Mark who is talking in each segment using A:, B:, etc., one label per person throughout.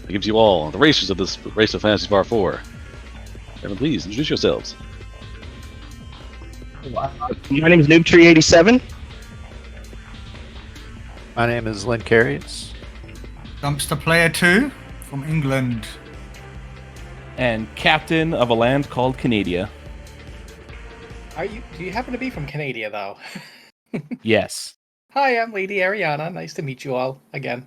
A: that gives you all the racers of this race of Phantasy Star 4. Everyone, please introduce yourselves.
B: My name is NoobTree87.
C: My name is Lynn Carius.
D: Dumpster Player 2 from England.
E: And captain of a land called Canada.
F: Do you happen to be from Canada, though?
E: Yes.
F: Hi, I'm Lady Ariana. Nice to meet you all again.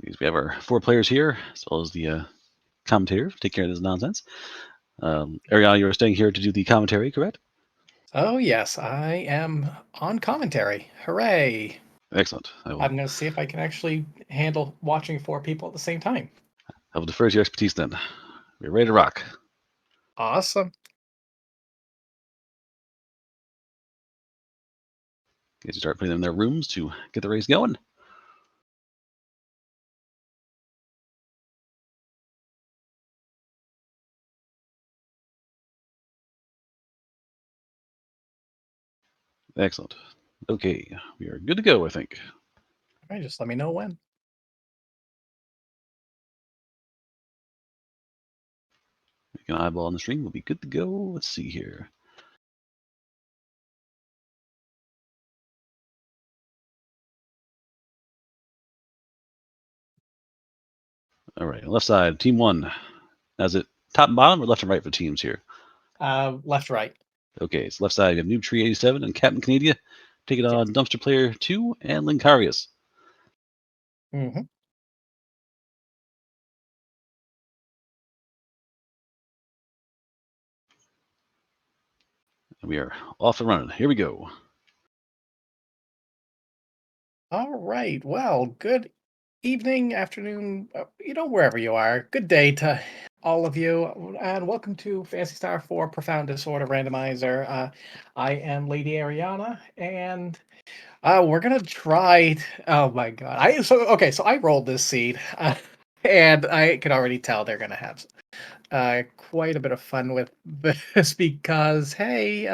A: We have our 4 players here, as well as the commentator. Take care of this nonsense. Ariana, you're staying here to do the commentary, correct?
F: Oh, yes, I am on commentary. Hooray!
A: Excellent.
F: I'm going to see if I can actually handle watching 4 people at the same time.
A: I will defer to your expertise then. We're ready to rock.
F: Awesome.
A: Guys, start putting them in their rooms to get the race going. Excellent. Okay, we are good to go, I think.
F: All right, just let me know when.
A: Make an eyeball on the stream. We'll be good to go. Let's see here. All right, left side, team 1. Now, is it top and bottom or left and right for teams here?
F: Left, right.
A: Okay, so left side, you have NoobTree87 and Captain Canada. Take it on Dumpster Player 2 and Linkarius.
F: Mm-hmm.
A: And we are off and running. Here we go.
F: All right. Well, good evening, afternoon, wherever you are. Good day to all of you, and welcome to Phantasy Star 4 Profound Disorder Randomizer. I am Lady Ariana, and we're gonna try. Oh my god! So I rolled this seed, and I can already tell they're gonna have quite a bit of fun with this because hey,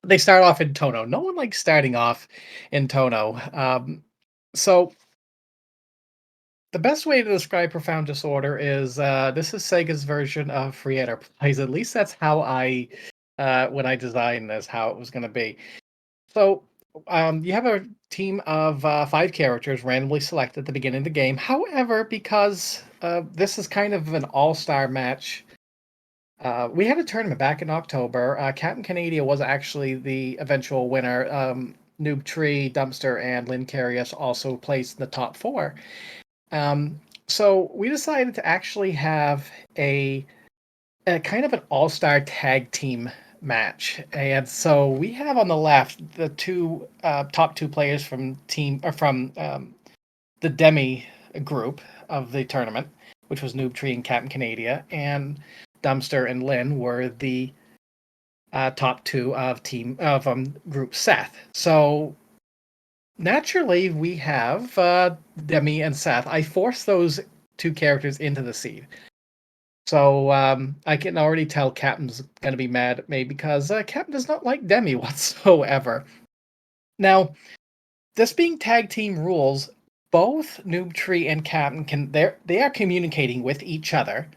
F: they start off in Tono. No one likes starting off in Tono. So the best way to describe Profound Disorder is this is Sega's version of Free Enterprise. At least that's how when I designed this, how it was going to be. So you have a team of 5 characters randomly selected at the beginning of the game. However, because this is kind of an all-star match, we had a tournament back in October. Captain Canada was actually the eventual winner. Noob Tree, Dumpster, and Lynn Carius also placed in the top 4. So we decided to actually have a kind of an all-star tag team match, and so we have on the left the top 2 players from the Demi group of the tournament, which was Noob Tree and Captain Canada, and Dumpster and Lynn were the top 2 of group Seth. So naturally, we have Demi and Seth. I forced those 2 characters into the seed. So I can already tell Captain's going to be mad at me because Captain does not like Demi whatsoever. Now, this being tag team rules, both Noob Tree and Captain they are communicating with each other.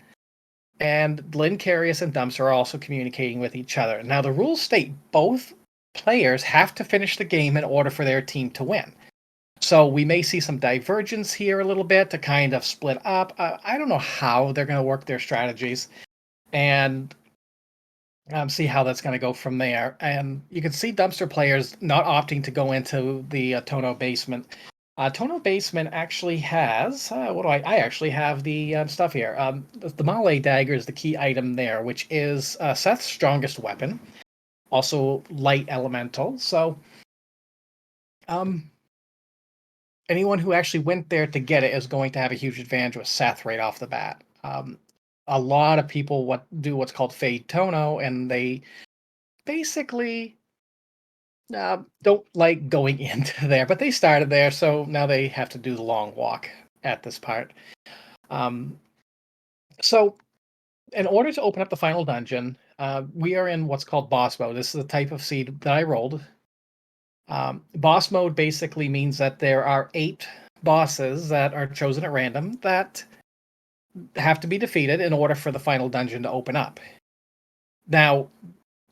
F: And Lynn Carius and Dumpster are also communicating with each other. Now, the rules state both players have to finish the game in order for their team to win. So we may see some divergence here a little bit to kind of split up. I don't know how they're going to work their strategies and see how that's going to go from there. And you can see Dumpster players not opting to go into the Tono basement. Tono basement actually has I actually have the stuff here. The Malay dagger is the key item there, which is Seth's strongest weapon, also light elemental. So anyone who actually went there to get it is going to have a huge advantage with Seth right off the bat. A lot of people do what's called Fade Tono, and they basically don't like going into there, but they started there, so now they have to do the long walk at this part. So in order to open up the final dungeon, we are in what's called boss mode. This is the type of seed that I rolled. Boss mode basically means that there are 8 bosses that are chosen at random that have to be defeated in order for the final dungeon to open up. Now,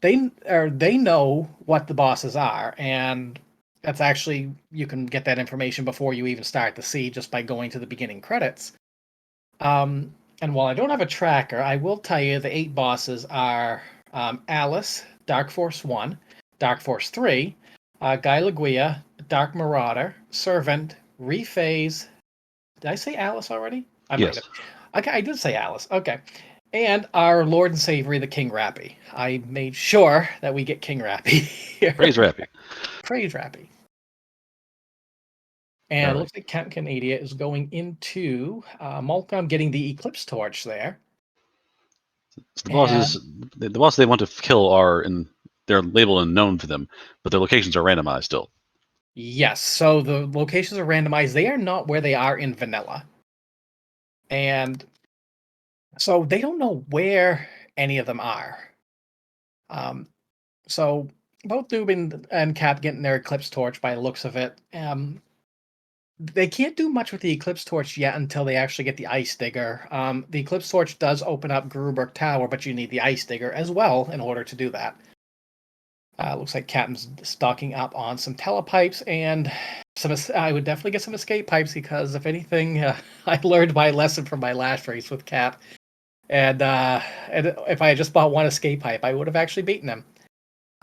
F: they know what the bosses are, and that's actually, you can get that information before you even start the seed just by going to the beginning credits. And while I don't have a tracker, I will tell you the 8 bosses are Alice, Dark Force 1, Dark Force 3, Guy Laguia, Dark Marauder, Servant, Rephase. Did I say Alice already? I might
A: Yes.
F: have. Okay, I did say Alice. Okay. And our Lord and Savior, the King Rappy. I made sure that we get King Rappy here.
A: Praise Rappy.
F: Praise Rappy. And
A: All
F: it
A: right.
F: looks like Captain Canadia is going into Malcolm, getting the Eclipse Torch there.
A: So the bosses, the bosses they want to kill are they're labeled and known for them, but their locations are randomized still.
F: Yes, so the locations are randomized. They are not where they are in vanilla. And so they don't know where any of them are. So both Noob and Cap getting their Eclipse Torch by the looks of it. They can't do much with the Eclipse Torch yet until they actually get the Ice Digger. The Eclipse Torch does open up Gruberg Tower, but you need the Ice Digger as well in order to do that. Looks like Captain's stocking up on some telepipes and I would definitely get some escape pipes, because if anything, I learned my lesson from my last race with Cap. And if I had just bought one escape pipe, I would have actually beaten him.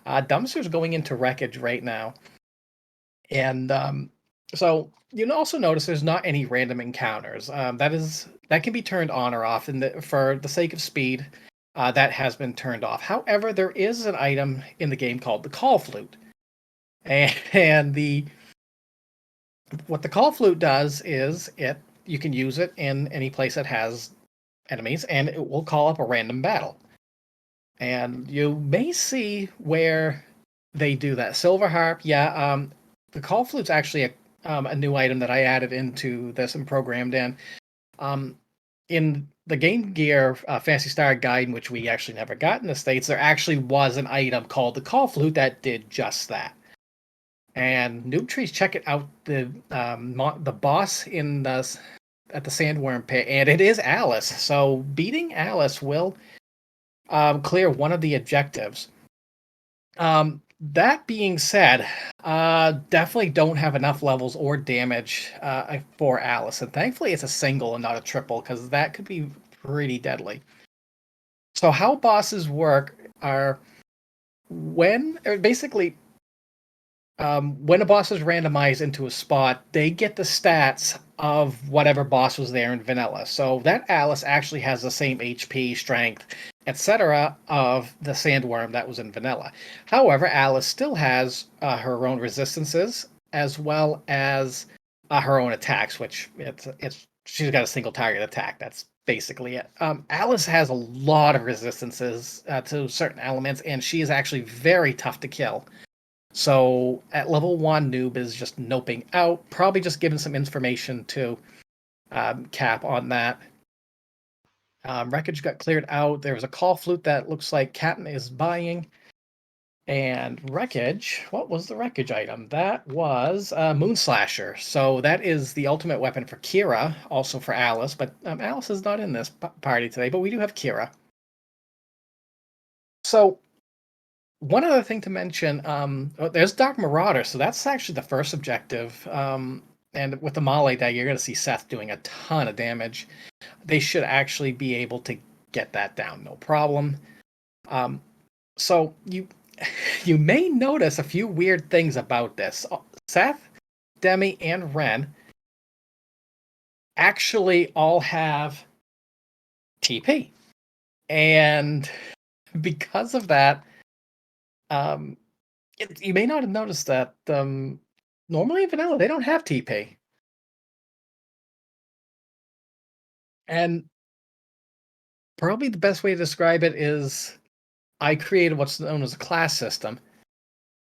F: Dumpster's going into wreckage right now. And so you also notice there's not any random encounters. That can be turned on or off, for the sake of speed. That has been turned off. However, there is an item in the game called the Call Flute, and what the Call Flute does is you can use it in any place that has enemies, and it will call up a random battle. And you may see where they do that. Silver Harp, yeah. The Call Flute's actually a new item that I added into this and programmed in. In the Game Gear Fantasy Star Guide, which we actually never got in the States, there actually was an item called the Call Flute that did just that. And Noob Trees, check it out. The boss at the Sandworm Pit, and it is Alice. So beating Alice will clear one of the objectives. That being said, definitely don't have enough levels or damage for Alice, and thankfully it's a single and not a triple, because that could be pretty deadly. So how bosses work are when a boss is randomized into a spot, they get the stats of whatever boss was there in vanilla. So that Alice actually has the same HP, strength, etc. of the sandworm that was in vanilla. However, Alice still has her own resistances as well as her own attacks, which she's got a single target attack. That's basically it. Alice has a lot of resistances to certain elements, and she is actually very tough to kill. So at level 1, Noob is just noping out, probably just giving some information to Cap on that. Wreckage got cleared out. There was a Call Flute that looks like Captain is buying. And Wreckage, what was the Wreckage item? That was Moon Slasher. So that is the ultimate weapon for Kira, also for Alice. But Alice is not in this party today, but we do have Kira. So one other thing to mention, there's Dark Marauder, so that's actually the first objective. And with the Melee Dagger, you're going to see Seth doing a ton of damage. They should actually be able to get that down, no problem. So you may notice a few weird things about this. Seth, Demi, and Ren actually all have TP. And because of that, you may not have noticed that normally in vanilla they don't have TP. And probably the best way to describe it is I created what's known as a class system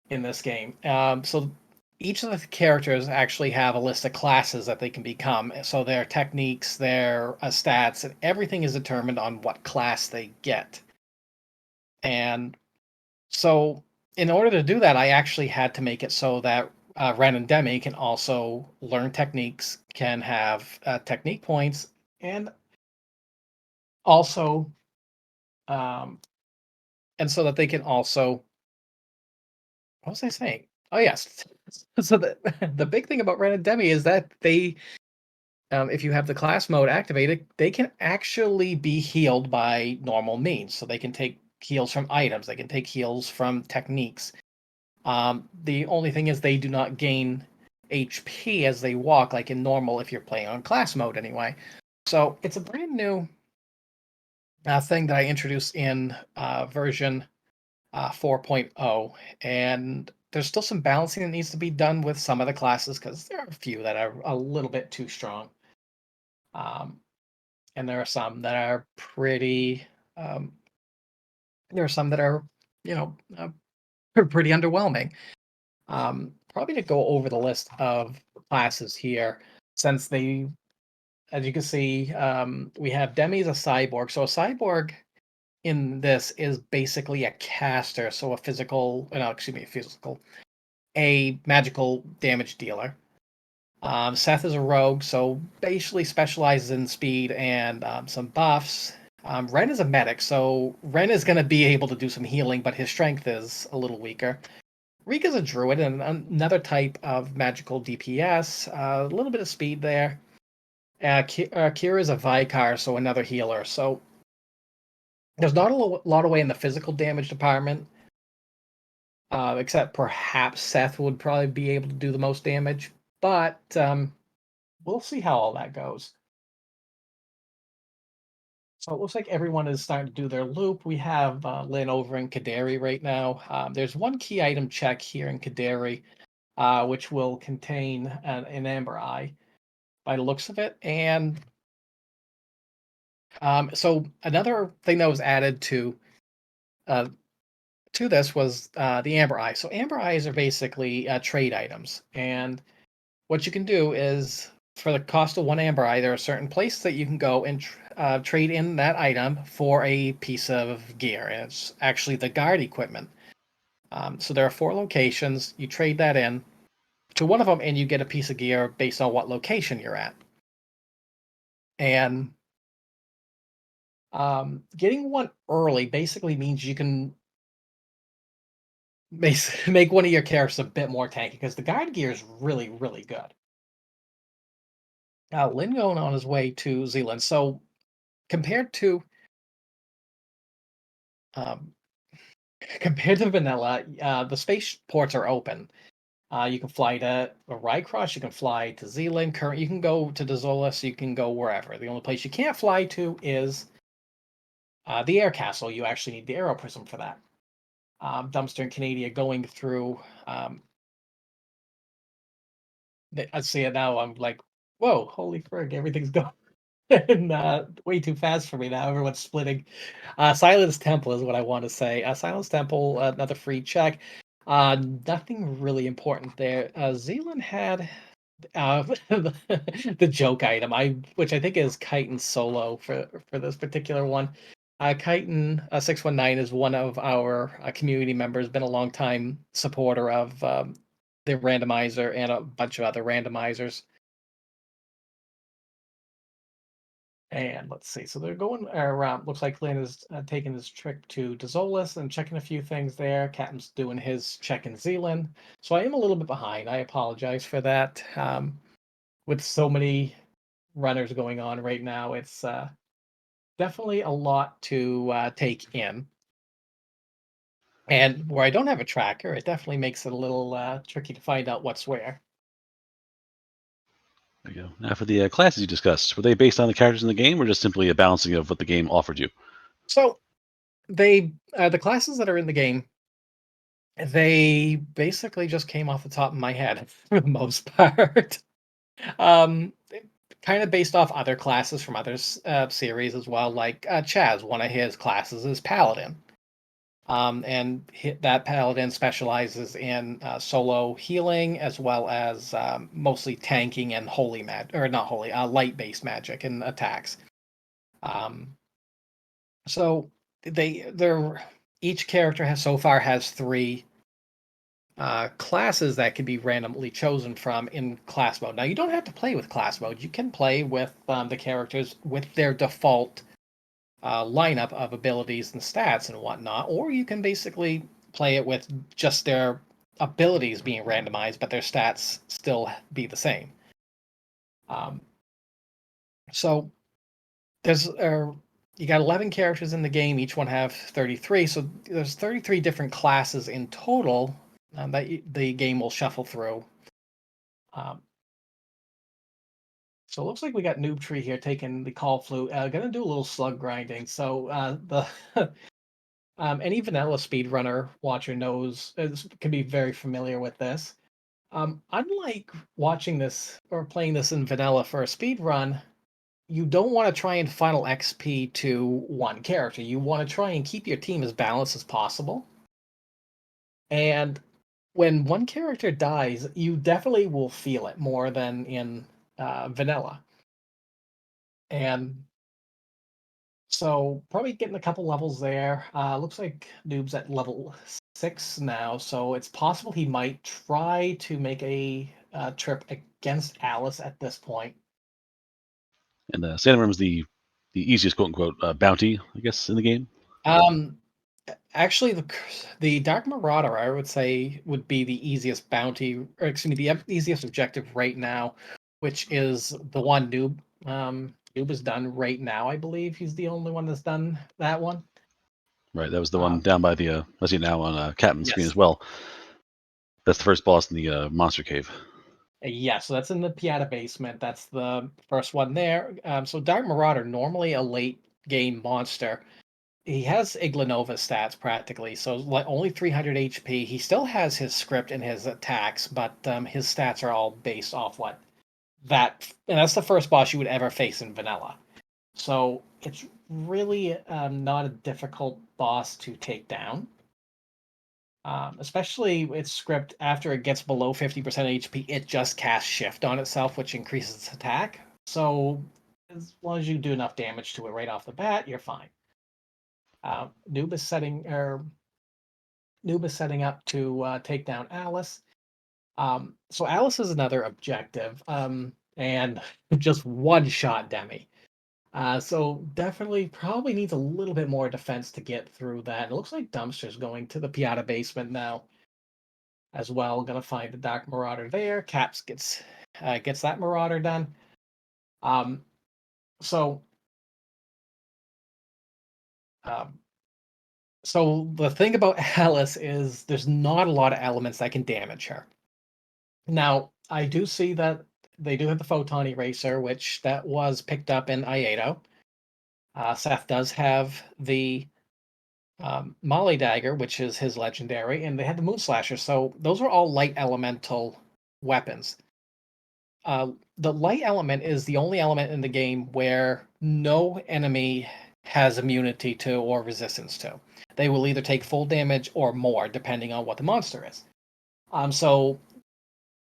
F: in this game. So each of the characters actually have a list of classes that they can become. So their techniques, their stats, and everything is determined on what class they get. And so in order to do that, I actually had to make it so that Ren and Demi can also learn techniques, can have technique points, and also, um, and so that they can also. What was I saying? Oh yes. So the big thing about Ren and Demi is that they, if you have the class mode activated, they can actually be healed by normal means. So they can take heals from items, they can take heals from techniques. The only thing is they do not gain HP as they walk, like in normal if you're playing on class mode anyway. So it's a brand new thing that I introduced in version 4.0, and there's still some balancing that needs to be done with some of the classes because there are a few that are a little bit too strong. And there are some that are pretty. Um, there are some that are, you know, pretty underwhelming. Probably to go over the list of classes here, since they, as you can see, we have Demi's a cyborg. So a cyborg in this is basically a caster, so a physical, no, excuse me, a magical damage dealer. Seth is a rogue, so basically specializes in speed and some buffs. Ren is a medic, so Ren is going to be able to do some healing, but his strength is a little weaker. Rika's a druid and another type of magical DPS, a little bit of speed there. Kira is a Vicar, so another healer. So there's not a lot of way in the physical damage department, except perhaps Seth would probably be able to do the most damage. But we'll see how all that goes. So it looks like everyone is starting to do their loop. We have Lynn over in Kaderi right now. There's one key item check here in Kaderi, which will contain an Amber Eye by the looks of it. And so another thing that was added uh, to this was the Amber Eye. So Amber Eyes are basically trade items. And what you can do is, for the cost of one Amber Eye, there are certain places that you can go and trade in that item for a piece of gear. And it's actually the guard equipment. So there are 4 locations. You trade that in to one of them, and you get a piece of gear based on what location you're at. And getting one early basically means you can make one of your characters a bit more tanky because the guard gear is really, really good. Lynn going on his way to Zealand. So compared to um, compared to vanilla, the space ports are open. You can fly to Rycross, you can fly to Zealand, current. You can go to Dezolis, you can go wherever. The only place you can't fly to is the Air Castle. You actually need the Aero Prism for that. Dumpster and Canada going through. I see it now. I'm like, whoa, holy frig, everything's going way too fast for me now. Everyone's splitting. Silence Temple is what I want to say. Silence Temple, another free check. Nothing really important there. Zealand had the joke item, which I think is Chitin Solo for this particular one. Chitin 619 is one of our community members, been a long time supporter of the randomizer and a bunch of other randomizers. And let's see. So they're going around. Looks like Lynn is taking his trip to Dezolis and checking a few things there. Captain's doing his check in Zealand. So I am a little bit behind. I apologize for that. With so many runners going on right now, it's definitely a lot to take in. And where I don't have a tracker, it definitely makes it a little tricky to find out what's where.
A: There you go. Now for the classes you discussed, were they based on the characters in the game or just simply a balancing of what the game offered you?
F: So they the classes that are in the game, they basically just came off the top of my head for the most part. um Kind of based off other classes from other series as well, like Chaz, one of his classes is Paladin. And that Paladin specializes in solo healing as well as mostly tanking and holy or not holy, light-based magic and attacks. So they're each character has so far has 3 classes that can be randomly chosen from in class mode. Now, you don't have to play with class mode. You can play with the characters with their default lineup of abilities and stats and whatnot, or you can basically play it with just their abilities being randomized, but their stats still be the same. So there's you got 11 characters in the game. Each one have 33. So there's 33 different classes in total that the game will shuffle through. So it looks like we got Noob Tree here taking the call flute. Gonna do a little slug grinding. So the any vanilla speedrunner watcher knows can be very familiar with this. Unlike watching this or playing this in vanilla for a speed run, you don't want to try and funnel XP to one character. You want to try and keep your team as balanced as possible. And when one character dies, you definitely will feel it more than in vanilla. And so probably getting a couple levels there. Looks like Noob's at level 6 now, so it's possible he might try to make a trip against Alice at this point.
A: And Santa Room's the easiest quote unquote bounty, I guess, in the game.
F: Um, Actually, the Dark Marauder, I would say, would be the easiest bounty, or excuse me, the easiest objective right now, which is the one Noob is done right now. I believe he's the only one that's done that one.
A: Right, that was the one down by the. I see it now on Captain's screen
F: Yes.
A: as well. That's the first boss in the monster cave.
F: Yeah, so that's in the Piata basement. That's the first one there. So Dark Marauder, normally a late game monster. He has Iglanova stats practically, so like only 300 HP. He still has his script and his attacks, but his stats are all based off what that, and that's the first boss you would ever face in vanilla. So it's really not a difficult boss to take down. Especially its script after it gets below 50% HP, it just casts shift on itself, which increases its attack. So as long as you do enough damage to it right off the bat, you're fine. Noob is setting up to take down Alice. So Alice is another objective, and just one shot Demi. So definitely probably needs a little bit more defense to get through that. It looks like Dumpster's going to the Piata basement now as well. Gonna find the Dark Marauder there. Caps gets that Marauder done. Um, so um, so the thing about Alice is there's not a lot of elements that can damage her. Now I do see that they do have the photon eraser, which that was picked up in Iato. Seth does have the Molly Dagger, which is his legendary, and they had the Moon Slasher. So those are all light elemental weapons. The light element is the only element in the game where no enemy has immunity to or resistance to. They will either take full damage or more, depending on what the monster is. So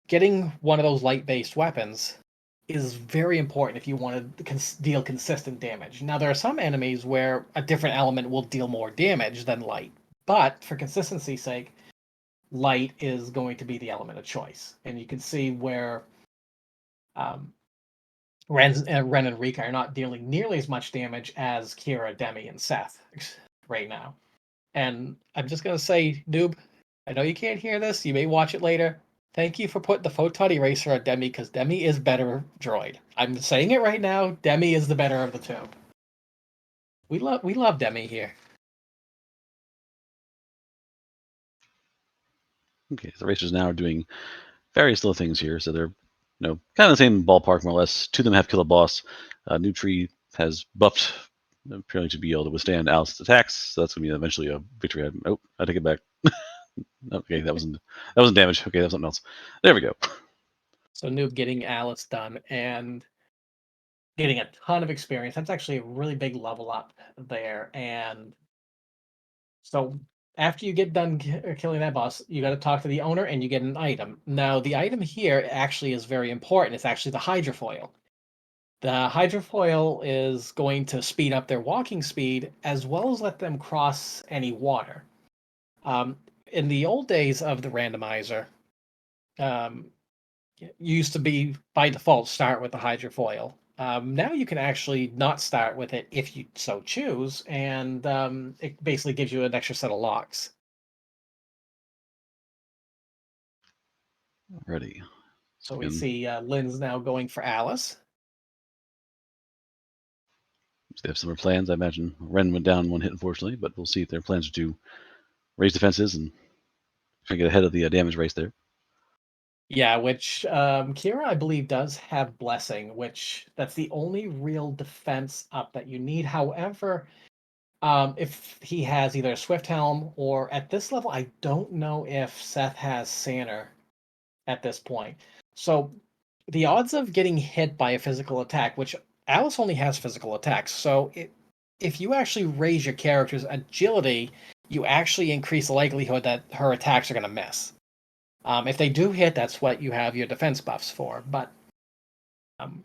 F: getting one of those light-based weapons is very important if you want to deal consistent damage. Now, there are some enemies where a different element will deal more damage than light, but for consistency's sake, light is going to be the element of choice. And you can see where um, Ren and Rika are not dealing nearly as much damage as Kira, Demi, and Seth right now. And I'm just going to say, Noob, I know you can't hear this. You may watch it later. Thank you for putting the photon eraser on Demi because Demi is better droid. I'm saying it right now. Demi is the better of the two. We love Demi here.
A: Okay, so the racers now are doing various little things here. So they're kind of the same ballpark more or less. Two of them have killed a boss. New Tree has buffed apparently to be able to withstand Alice's attacks. So that's going to be eventually a victory. Oh, I take it back. Okay, that wasn't damage. Okay, that was something else. There we go.
F: So Noob getting Alice done and getting a ton of experience. That's actually a really big level up there. And so after you get done killing that boss, you got to talk to the owner and you get an item. Now, the item here actually is very important. It's actually the hydrofoil. The hydrofoil is going to speed up their walking speed as well as let them cross any water. Um, in the old days of the randomizer, um, you used to be by default start with the hydrofoil. Now you can actually not start with it if you so choose, and it basically gives you an extra set of locks.
A: Ready.
F: So we
A: Again,
F: see Lynn's now going for Alice.
A: they have similar plans. I imagine Ren went down one hit, unfortunately, but we'll see if their plans are to raise defenses and try to get ahead of the damage race there.
F: Yeah, which Kira, I believe, does have Blessing, which that's the only real defense up that you need. However, if he has either a Swift Helm or at this level, I don't know if Seth has Sanner at this point. So the odds of getting hit by a physical attack, which Alice only has physical attacks, so if you actually raise your character's agility, you actually increase the likelihood that her attacks are going to miss. If they do hit, that's what you have your defense buffs for. But um,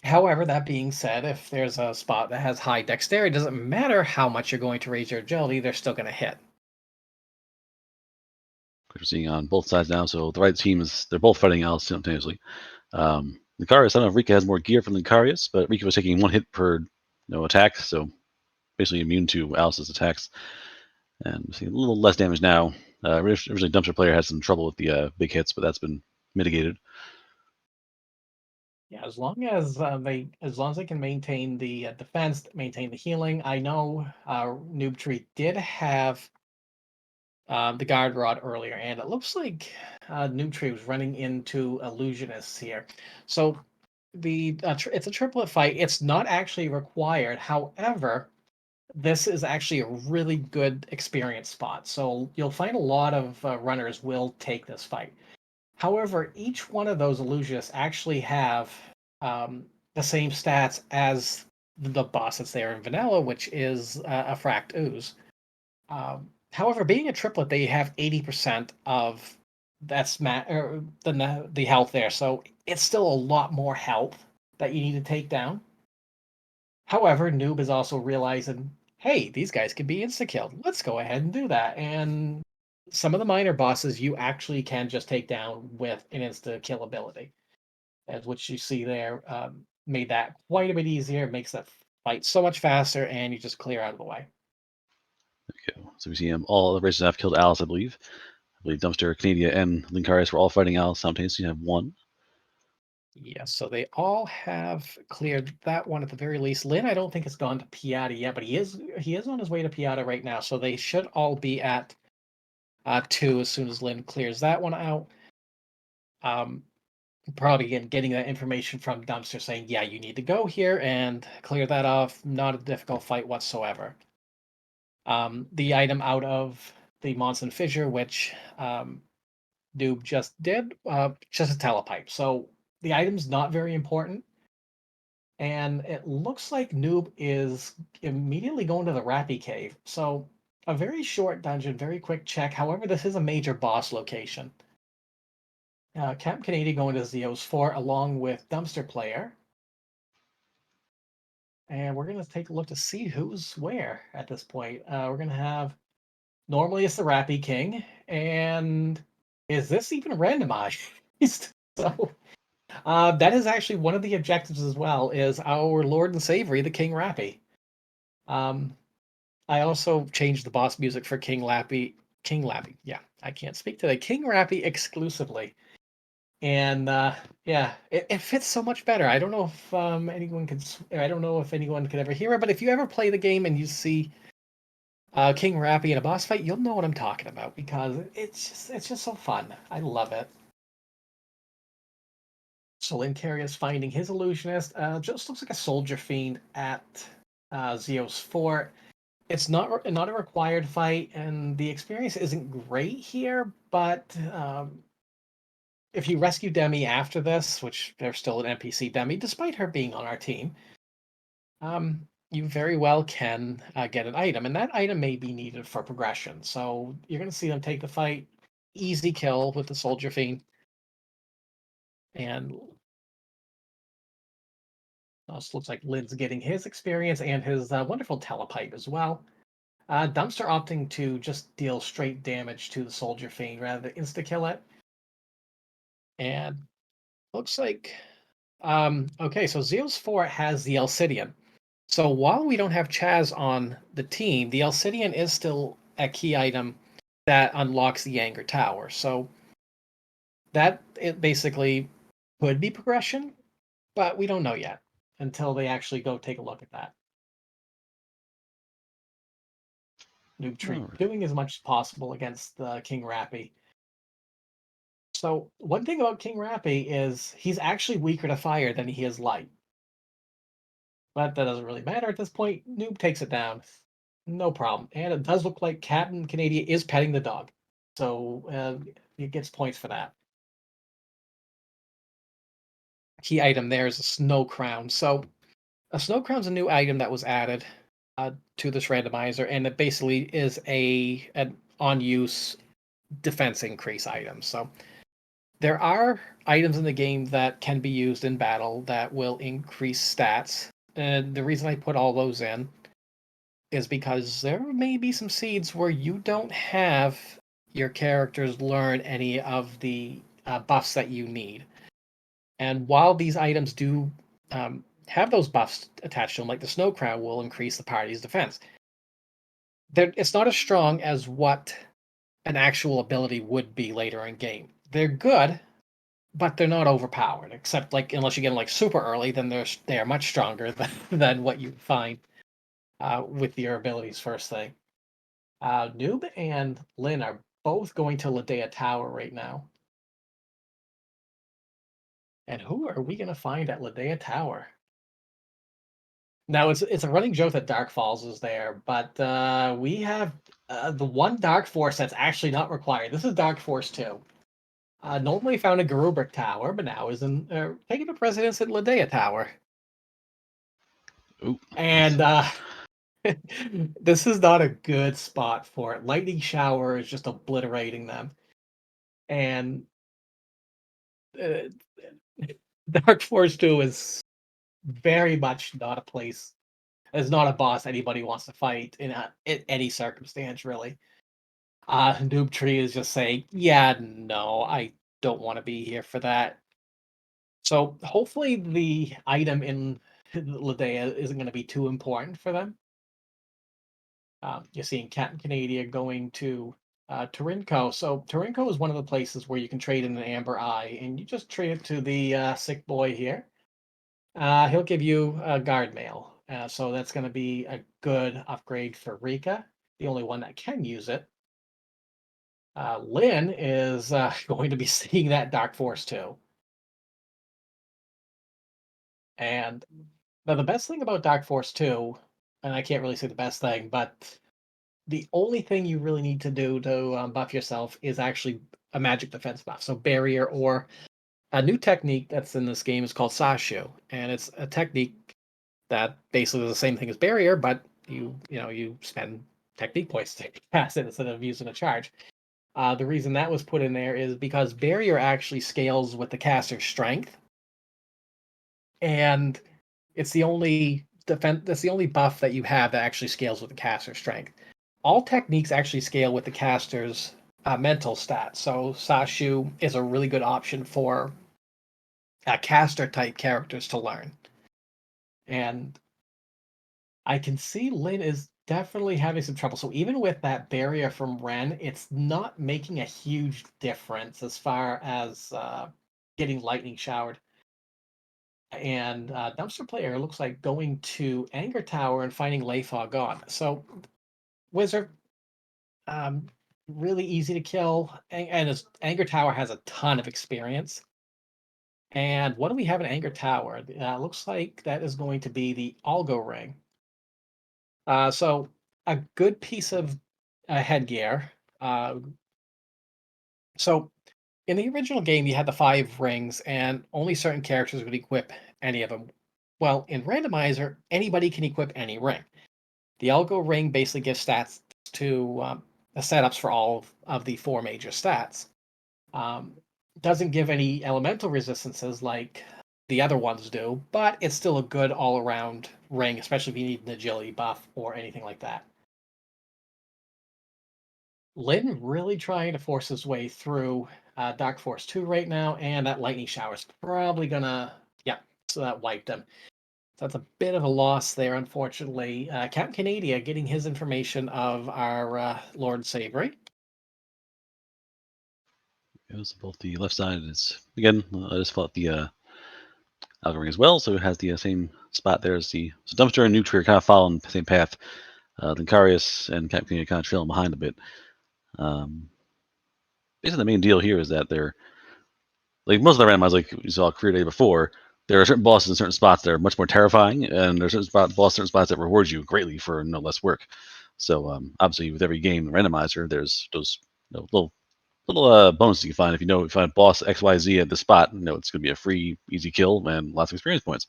F: however, that being said, if there's a spot that has high dexterity, it doesn't matter how much you're going to raise your agility, they're still going to hit.
A: Which we're seeing on both sides now. So the right team they're both fighting Alice simultaneously. Lucarius, I don't know if Rika has more gear from Lucarius, but Rika was taking one hit per attack, so basically immune to Alice's attacks. And see a little less damage now. Originally, Dumpster Player had some trouble with the big hits, but that's been mitigated.
F: Yeah, as long as they can maintain the defense, maintain the healing. I know Noob Tree did have the guard rod earlier, and it looks like Noob Tree was running into illusionists here. So it's a triplet fight. It's not actually required. However, this is actually a really good experience spot. So you'll find a lot of runners will take this fight. However, each one of those illusionists actually have the same stats as the boss that's there in vanilla, which is a fract ooze. However, being a triplet, they have 80% of the health there, so it's still a lot more health that you need to take down. However, Noob is also realizing, hey, these guys can be insta-killed. Let's go ahead and do that. And some of the minor bosses you actually can just take down with an insta-kill ability, as which you see there made that quite a bit easier. It makes that fight so much faster, and you just clear out of the way.
A: Okay, so we see all the races have killed Alice, I believe. I believe Dumpster, Canadia, and Linkarius were all fighting Alice simultaneously. You have one.
F: Yes, so they all have cleared that one at the very least. Lynn, I don't think has gone to Piata yet, but he is on his way to Piata right now, so they should all be at 2 as soon as Lynn clears that one out. Probably again getting that information from Dumpster saying, yeah, you need to go here and clear that off. Not a difficult fight whatsoever. The item out of the Monson Fissure, which Noob just did, just a telepipe. So the item's not very important. And it looks like Noob is immediately going to the Rappy Cave. So a very short dungeon, very quick check. However, this is a major boss location. Cap Canadian going to Zeos 4 along with Dumpster Player. And we're going to take a look to see who's where at this point. We're going to have, normally it's the Rappy King. And is this even randomized? So that is actually one of the objectives as well, is our Lord and Savory, the King Rappy. I also changed the boss music for King Lappy. King Lappy, yeah, I can't speak today. King Rappy exclusively. And yeah, it fits so much better. I don't know if anyone could. I don't know if anyone could ever hear it, but if you ever play the game and you see King Rappy in a boss fight, you'll know what I'm talking about because it's just so fun. I love it. So Linkari is finding his illusionist. Just looks like a soldier fiend at Zeos Fort. It's not a required fight, and the experience isn't great here. But if you rescue Demi after this, which they're still an NPC Demi, despite her being on our team, you very well can get an item, and that item may be needed for progression. So you're going to see them take the fight, easy kill with the Soldier Fiend, and also looks like Lynn's getting his experience and his wonderful telepipe as well. Dumpster opting to just deal straight damage to the Soldier Fiend rather than insta-kill it. And looks like... okay, so Zeus 4 has the Alcidian. So while we don't have Chaz on the team, the Alcidian is still a key item that unlocks the Anger Tower. So that it basically could be progression, but we don't know yet until they actually go take a look at that. Noob Tree
A: Alright.
F: doing as much as possible against King Rappy. So one thing about King Rappy is he's actually weaker to fire than he is light. But that doesn't really matter at this point. Noob takes it down. No problem. And it does look like Captain Canadian is petting the dog. So he gets points for that. Key item there is a snow crown. So a snow crown's a new item that was added to this randomizer, and it basically is an on-use defense increase item. So there are items in the game that can be used in battle that will increase stats. And the reason I put all those in is because there may be some seeds where you don't have your characters learn any of the buffs that you need. And while these items do have those buffs attached to them, like the Snow Crown will increase the party's defense, it's not as strong as what an actual ability would be later in game. They're good, but they're not overpowered. Except like unless you get them like super early, then they are much stronger than what you find with your abilities first thing. Noob and Lynn are both going to Ladea Tower right now. And who are we going to find at Ladea Tower? Now, it's a running joke that Dark Falls is there, but we have the one Dark Force that's actually not required. This is Dark Force 2. Normally found in Garubric Tower, but now is taking up residence at Ladea Tower.
A: Ooh.
F: And this is not a good spot for it. Lightning Shower is just obliterating them. And uh, Dark Force 2 is very much not a place. It's not a boss anybody wants to fight in any circumstance, really. Noob Tree is just saying, yeah, no, I don't want to be here for that. So hopefully the item in Ladea isn't going to be too important for them. You're seeing Captain Canada going to Turinko. So Turinko is one of the places where you can trade in an Amber Eye, and you just trade it to the sick boy here. He'll give you a guard mail. So that's going to be a good upgrade for Rika, the only one that can use it. Lynn is going to be seeing that Dark Force too. And now the best thing about Dark Force 2, and I can't really say the best thing, but the only thing you really need to do to buff yourself is actually a magic defense buff. So barrier, or a new technique that's in this game is called Sashu, and it's a technique that basically is the same thing as barrier, but you spend technique points to cast it instead of using a charge. The reason that was put in there is because barrier actually scales with the caster's strength, and it's the only defense. That's the only buff that you have that actually scales with the caster's strength. All techniques actually scale with the caster's mental stats. So Sashu is a really good option for caster type characters to learn. And I can see Lynn is definitely having some trouble. So even with that barrier from Ren, it's not making a huge difference as far as getting lightning showered. And Dumpster Player looks like going to Anger Tower and finding Layfog gone. So Wizard, um, really easy to kill, and his Anger Tower has a ton of experience. And what do we have in Anger Tower? Looks like that is going to be the Algo Ring. So a good piece of headgear. So in the original game, you had the 5 rings, and only certain characters would equip any of them. Well, in Randomizer, anybody can equip any ring. The Algo Ring basically gives stats to the setups for all of the 4 major stats. Doesn't give any elemental resistances like the other ones do, but it's still a good all-around ring, especially if you need an agility buff or anything like that. Lynn really trying to force his way through Dark Force 2 right now, and that lightning shower's probably gonna, yeah, so that wiped him. So that's a bit of a loss there, unfortunately. Captain Canadia getting his information of our Lord Savory.
A: Goes both the left side is again. I just fought the Algoring as well, so it has the same spot there as the Dumpster and Nutree are kind of following the same path. Linkarius and Captain Canadia kind of trailing behind a bit. Basically, the main deal here is that they're like most of the randomize, like you saw career day before. There are certain bosses in certain spots that are much more terrifying, and there's certain spots that reward you greatly for no less work. So obviously, with every game randomizer, there's those little bonuses you can find if you find boss XYZ at the spot. It's going to be a free, easy kill and lots of experience points.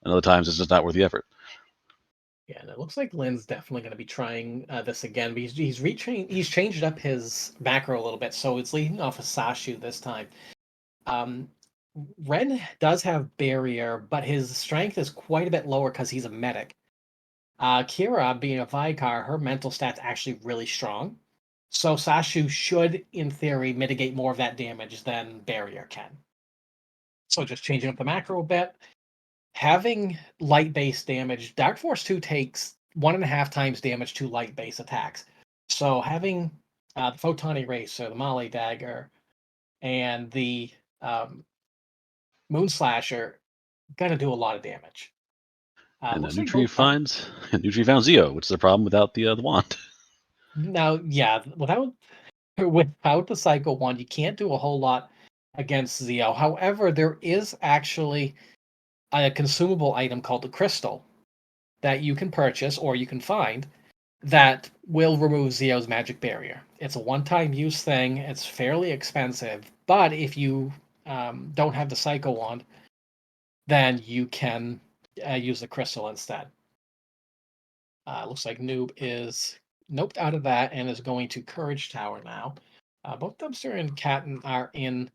A: And other times, it's just not worth the effort.
F: Yeah, and it looks like Lynn's definitely going to be trying this again. But he's changed up his macro a little bit, so it's leading off of Sashu this time. Ren does have barrier, but his strength is quite a bit lower because he's a medic. Kira, being a Vicar, her mental stat's actually really strong. So Sashu should, in theory, mitigate more of that damage than barrier can. So just changing up the macro a bit. Having light base damage, Dark Force 2 takes 1.5 times damage to light base attacks. So having the Photon Eraser, the Molly Dagger, and the Moon Slasher gonna do a lot of damage.
A: And
F: Looks like
A: Nutree
F: both
A: finds Nutree found Zeo, which is a problem without the wand.
F: now, yeah, without the Psycho Wand, you can't do a whole lot against Zeo. However, there is actually a consumable item called the Crystal that you can purchase or you can find that will remove Zeo's magic barrier. It's a one-time use thing. It's fairly expensive, but if you don't have the Psycho Wand, then you can use the Crystal instead. Looks like Noob is noped out of that and is going to Courage Tower now. Both Dumpster and Catton are in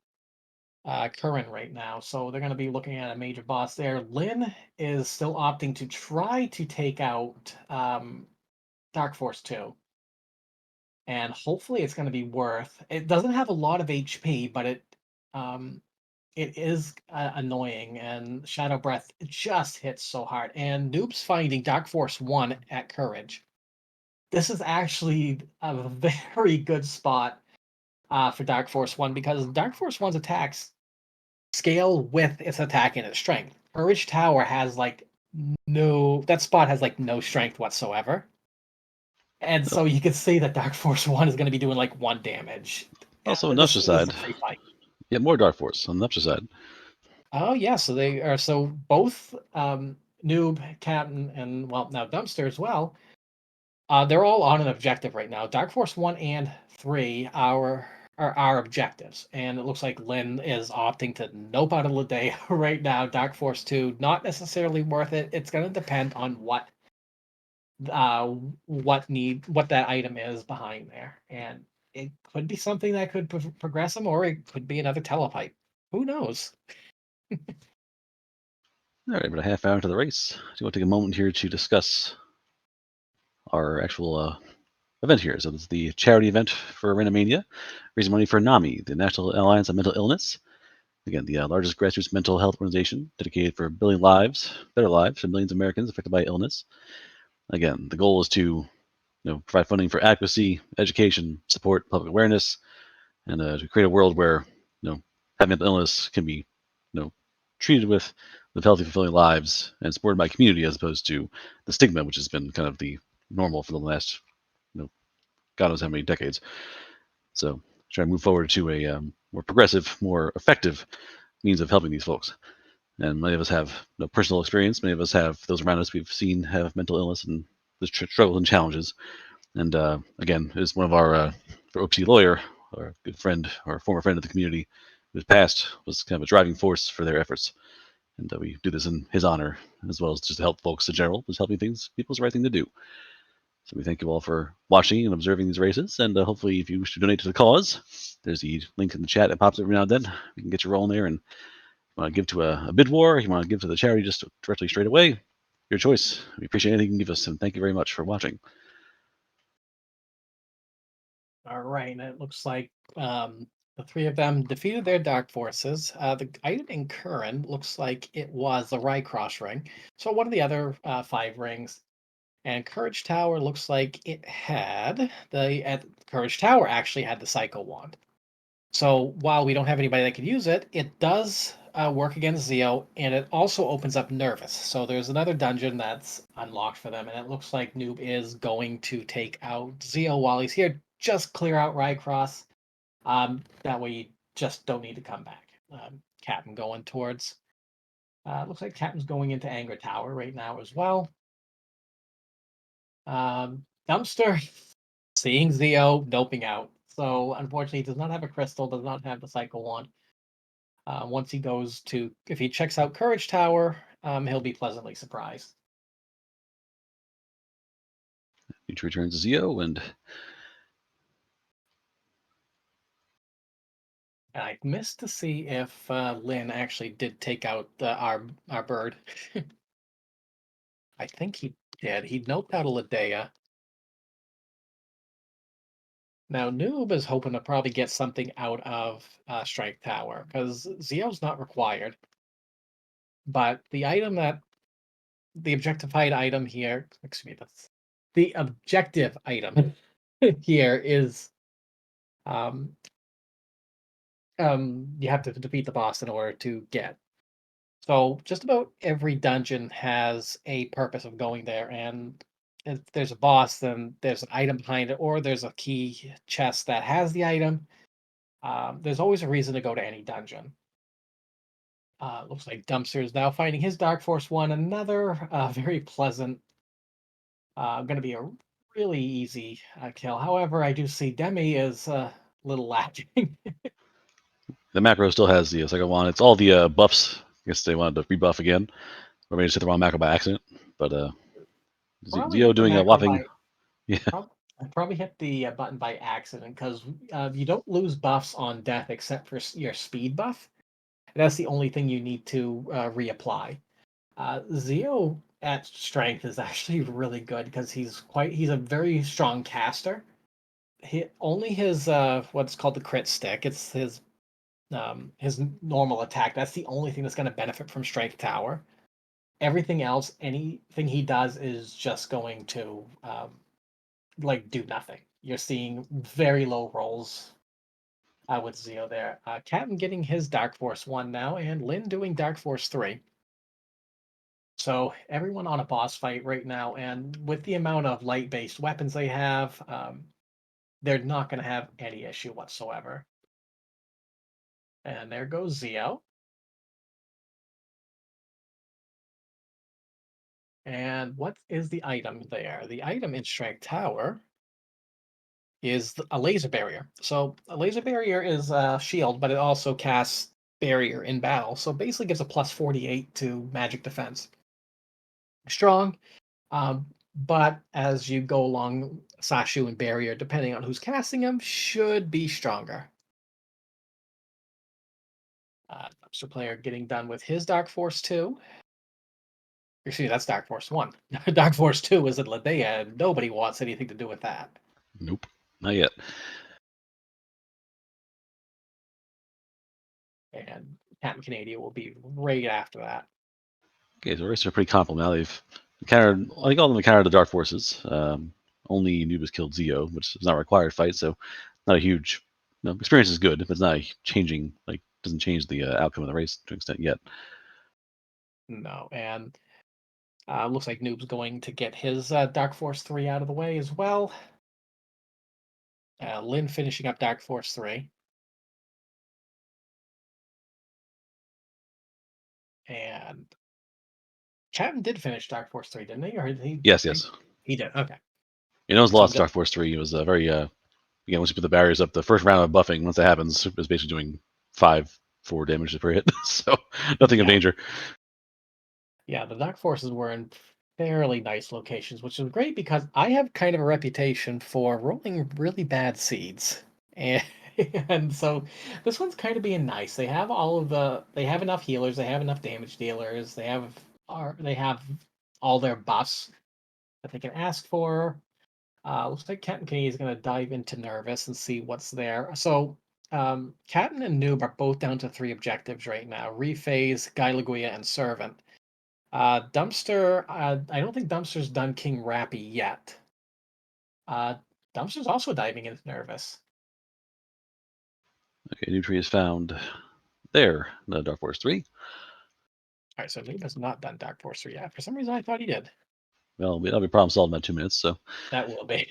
F: Curran right now, so they're going to be looking at a major boss there. Lynn is still opting to try to take out Dark Force 2. And hopefully it's going to be worth. It doesn't have a lot of HP, but it is annoying, and Shadow Breath just hits so hard. And Noob's finding Dark Force 1 at Courage. This is actually a very good spot for Dark Force 1 because Dark Force 1's attacks scale with its attack and its strength. Courage Tower has that spot has no strength whatsoever. And so you can see that Dark Force 1 is going to be doing 1 damage.
A: Also, on
F: This
A: Nuptia's
F: is a
A: side,
F: free fight.
A: yeah, more Dark Force on the Nuptia side.
F: Oh yeah, so they are both Noob, Captain, and now Dumpster as well. They're all on an objective right now. Dark Force 1 and 3 are our objectives, and it looks like Lynn is opting to nope out of the day right now. Dark Force 2 not necessarily worth it. It's going to depend on what that item is behind there, and it could be something that could progress them, or it could be another telepipe. Who knows?
A: All right, about a half hour into the race. Do you want to take a moment here to discuss our actual event here? So this is the charity event for Randomania, raising money for NAMI, the National Alliance on Mental Illness. Again, the largest grassroots mental health organization dedicated for building better lives for millions of Americans affected by illness. Again, the goal is to provide funding for adequacy, education, support, public awareness, and to create a world where having mental illness can be treated with healthy, fulfilling lives and supported by community as opposed to the stigma, which has been kind of the normal for the last God knows how many decades. So try to move forward to a more progressive, more effective means of helping these folks. And many of us have personal experience. Many of us have those around us we've seen have mental illness and the struggles and challenges. And again, as one of our OT lawyer, our good friend, our former friend of the community, who's passed, was kind of a driving force for their efforts. And we do this in his honor, as well as just to help folks in general, just helping people's the right thing to do. So we thank you all for watching and observing these races, and hopefully if you wish to donate to the cause, there's the link in the chat that pops every now and then. We can get you rolling there, and if you want to give to a bid war, you want to give to the charity just directly straight away, your choice. We appreciate anything you can give us, and thank you very much for watching.
F: All right, and it looks like the three of them defeated their dark forces. The item in Curran looks like it was the Rycross ring. So one of the other 5 rings. And Courage Tower looks like it had Courage Tower actually had the Psycho Wand. So while we don't have anybody that could use it, it does work against Zeo, and it also opens up Nervous. So there's another dungeon that's unlocked for them, and it looks like Noob is going to take out Zeo while he's here. Just clear out Rycross. That way you just don't need to come back. Captain going towards. Looks like Captain's going into Anger Tower right now as well. Dumpster seeing Zeo doping out. So unfortunately, he does not have a crystal, does not have the cycle wand. Once he goes to, if he checks out Courage Tower, he'll be pleasantly surprised.
A: Future returns Zeo, and
F: I missed to see if Lynn actually did take out our bird. I think he did. He noped out a Ladea. Now, Noob is hoping to probably get something out of Strike Tower because Zeo's not required. But the item that the objectified item here, excuse me, that's the objective item here is um, you have to defeat the boss in order to get. So just about every dungeon has a purpose of going there, and if there's a boss, then there's an item behind it, or there's a key chest that has the item. There's always a reason to go to any dungeon. Looks like Dumpster is now finding his Dark Force one, another very pleasant. Going to be a really easy kill. However, I do see Demi is a little lacking.
A: the macro still has the second one. It's all the buffs. I guess they wanted to rebuff again, or maybe just hit the wrong macro by accident. But
F: Probably
A: Zeo
F: hit the
A: doing a
F: macro
A: whopping,
F: by
A: yeah,
F: I probably hit the button by accident because you don't lose buffs on death except for your speed buff. That's the only thing you need to reapply. Zeo at strength is actually really good because he's a very strong caster. Only his what's called the crit stick. It's his normal attack. That's the only thing that's going to benefit from Strength Tower. Everything else, anything he does is just going to like do nothing. You're seeing very low rolls with Zeo there. Captain getting his Dark Force 1 now, and Lynn doing Dark Force 3. So everyone on a boss fight right now, and with the amount of light-based weapons they have, they're not going to have any issue whatsoever. And there goes Zeo. And what is the item there? The item in Strike Tower is a laser barrier. So a laser barrier is a shield, but it also casts barrier in battle. So basically gives a plus 48 to magic defense. Strong, but as you go along, Sashu and barrier, depending on who's casting them, should be stronger. Dumpster player getting done with his Dark Force 2. Excuse me, that's Dark Force 1. Dark Force 2 is at Ladea, and nobody wants anything to do with that.
A: nope, not yet.
F: And Captain Canada will be right after that.
A: Okay, so the races are pretty comparable now. They've encountered, I think all of them encountered the Dark Forces. Only Nubis killed Zeo, which is not a required fight, so not a huge. Experience is good, but it's not changing. Like, doesn't change the outcome of the race to an extent yet.
F: No, and looks like Noob's going to get his Dark Force 3 out of the way as well. Lynn finishing up Dark Force 3. And Captain did finish Dark Force 3, didn't he? Or did he?
A: Yes.
F: He did. Okay.
A: It was
F: So
A: lost Dark Force 3. It was very, again, once you put the barriers up, the first round of buffing, once that happens, is basically doing 4 damage per hit. So nothing of
F: yeah.
A: danger.
F: Yeah, the Dark Forces were in fairly nice locations, which is great because I have kind of a reputation for rolling really bad seeds. And and so this one's kind of being nice. They have they have enough healers, they have enough damage dealers, they have all their buffs that they can ask for. Looks like Captain K is going to dive into Nervous and see what's there. So, Captain and Noob are both down to 3 objectives right now: Rephase, Guy Laguia, and Servant. Dumpster, I don't think Dumpster's done King Rappy yet. Uh, Dumpster's also diving into Nervous.
A: Okay, new tree is found there, the Dark Forest 3.
F: All right, so Noob has not done Dark Force 3 yet. For some reason, I thought he did.
A: Well, that'll be problem solved in about 2 minutes. So
F: That will be.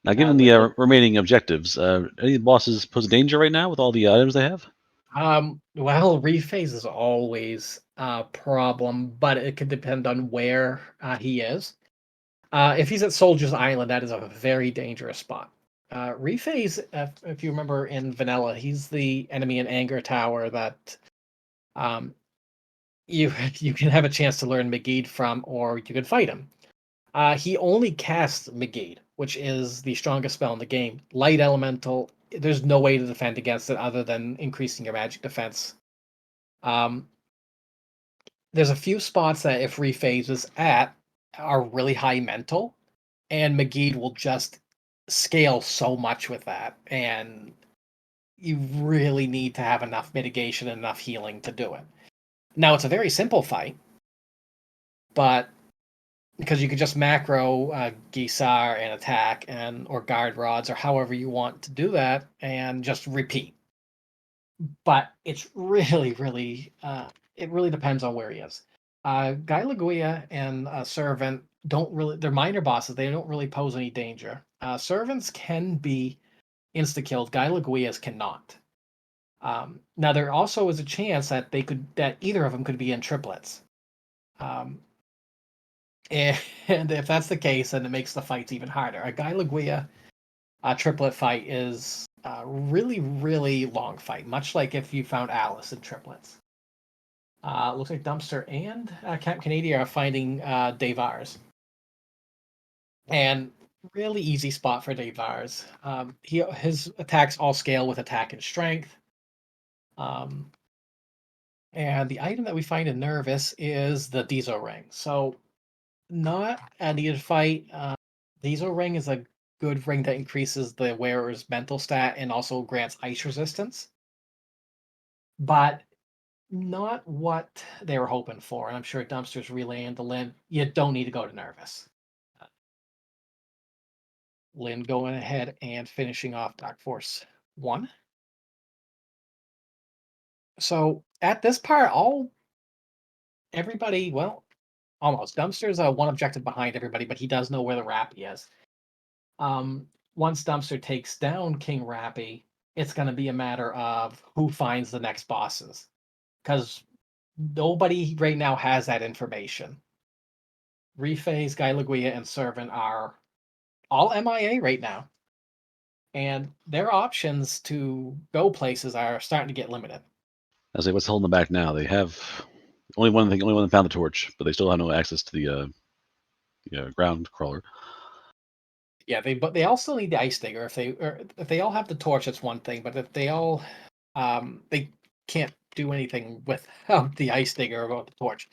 A: now, given the remaining objectives, any bosses pose a danger right now with all the items they have?
F: Well, rephase is always a problem, but it could depend on where he is. If he's at Soldier's Island, that is a very dangerous spot. Rephase, if you remember in Vanilla, he's the enemy in Anger Tower that um, you you can have a chance to learn Megid from, or you could fight him. He only casts Megid, which is the strongest spell in the game. Light Elemental, there's no way to defend against it other than increasing your magic defense. Um, there's a few spots that if Rephase is at are really high mental, and Megid will just scale so much with that, and you really need to have enough mitigation and enough healing to do it. Now it's a very simple fight, but because you could just macro Gisar and attack and or guard rods or however you want to do that and just repeat. But it's really it really depends on where he is. Guy Laguia and Servant don't really, they're minor bosses. They don't really pose any danger. Servants can be insta killed. Guy Laguia's cannot. Now there also is a chance that that either of them could be in triplets. Um, and if that's the case, then it makes the fights even harder. A Guy Laguia triplet fight is a really long fight, much like if you found Alice in triplets. Looks like Dumpster and Camp Canadian are finding Davars. And really easy spot for Davars. His attacks all scale with attack and strength. And the item that we find in Nervous is the Diesel Ring. So not a needed fight. Diesel Ring is a good ring that increases the wearer's mental stat and also grants ice resistance. But not what they were hoping for. And I'm sure Dumpster's relaying to Lynn, you don't need to go to Nervous. Lynn going ahead and finishing off Dark Force 1. So at this part, everybody, well, almost. Dumpster's one objective behind everybody, but he does know where the Rappy is. Once Dumpster takes down King Rappy, it's going to be a matter of who finds the next bosses. Because nobody right now has that information. Rephase, Guy Laguia, and Servant are all MIA right now. And their options to go places are starting to get limited.
A: I say, what's holding them back now? They have only one thing. Only one found the torch, but they still have no access to the ground crawler.
F: Yeah, but they all still need the ice digger. If they all have the torch, it's one thing. But if they all they can't do anything without the ice digger or without the torch.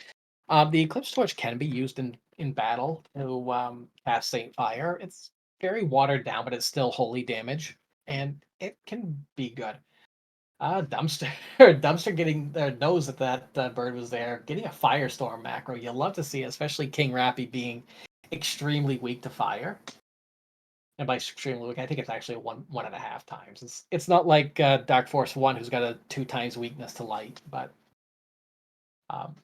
F: The eclipse torch can be used in battle to cast Saint Fire. It's very watered down, but it's still holy damage, and it can be good. Dumpster Dumpster getting knows that bird was there, getting a firestorm macro. You love to see it, especially King Rappy being extremely weak to fire. And by extremely weak, I think it's actually 1.5 times. It's not like Dark Force 1, who's got a 2 times weakness to light, um,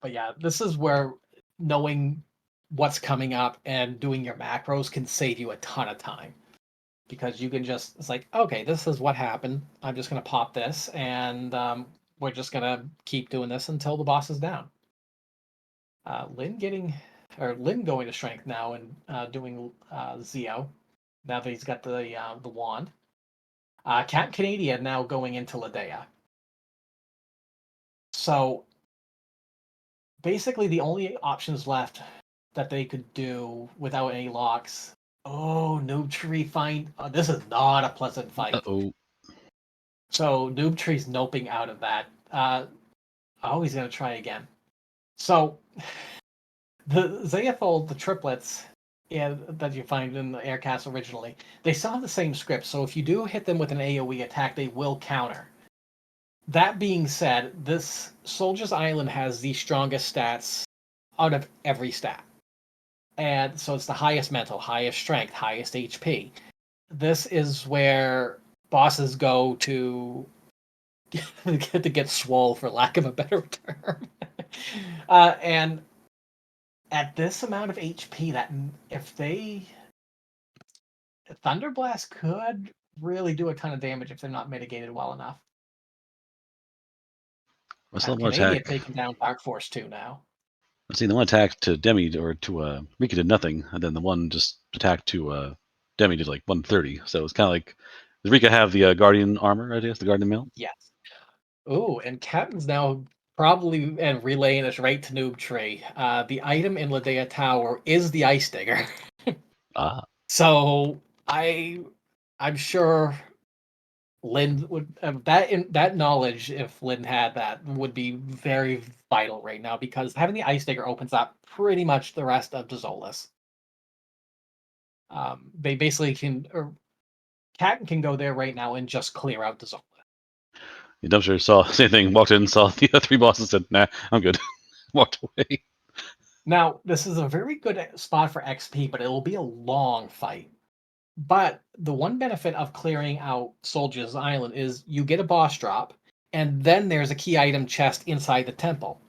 F: but yeah, this is where knowing what's coming up and doing your macros can save you a ton of time. Because you can just, it's like, okay, this is what happened. I'm just going to pop this, and we're just going to keep doing this until the boss is down. Lynn going to strength now and doing Zeo, now that he's got the wand. Cat Canadian now going into Ladea. So basically the only options left that they could do without any locks. Oh, Noob Tree find. This is not a pleasant fight.
A: Uh-oh.
F: So Noob Tree's noping out of that. Oh, he's gonna try again. So The Zayathol, the triplets that you find in the Air Castle originally, they still have the same script. So if you do hit them with an AoE attack, they will counter. That being said, this Soldier's Island has the strongest stats out of every stat. And so it's the highest mental, highest strength, highest HP. This is where bosses go to get swole, for lack of a better term. And at this amount of HP, that if they Thunderblast could really do a ton of damage if they're not mitigated well enough.
A: I still want to
F: Canadian
A: attack.
F: taking down Dark Force 2 now.
A: I see the one attack to Demi or to Rika did nothing, and then the one just attack to Demi did like 130. So it's kind of like does Rika have the Guardian armor? I guess the Guardian mail.
F: Yes. Ooh, and Captain's now probably and relaying this right to Noob Tree. The item in Ladea Tower is the Ice Digger.
A: Ah,
F: So I'm sure Lynn would that knowledge, if Lynn had that, would be very vital right now because having the Ice Digger opens up pretty much the rest of Dezolis. They basically can, or Captain can go there right now and just clear out Dezolis.
A: the dumpster saw the same thing. Walked in, saw the three bosses, said, "Nah, I'm good." Walked away.
F: Now, this is a very good spot for XP, but it will be a long fight. But the one benefit of clearing out Soldier's Island is you get a boss drop, and then there's a key item chest inside the temple.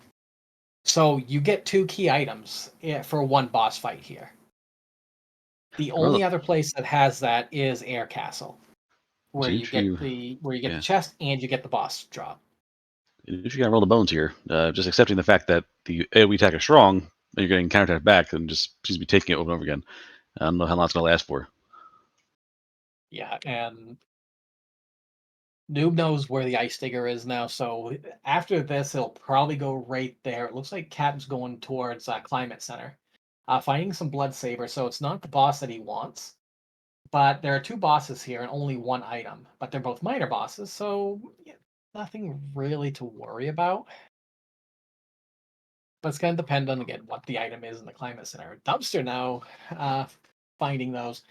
F: So you get 2 key items for one boss fight here. The only other place that has that is Air Castle, where you get the
A: yeah.
F: chest and you get the boss drop.
A: You should roll the bones here. Just accepting the fact that the AoE attack is strong, and you're getting counterattack back, and just seems to be taking it over and over again. I don't know how long it's going to last for.
F: Yeah, and Noob knows where the Ice Digger is now, so after this, he'll probably go right there. It looks like Cap's going towards Climate Center, finding some Blood Saber. So it's not the boss that he wants, but there are 2 bosses here and only 1 item. But they're both minor bosses, so yeah, nothing really to worry about. But it's going to depend on again what the item is in the Climate Center. Dumpster now, finding those,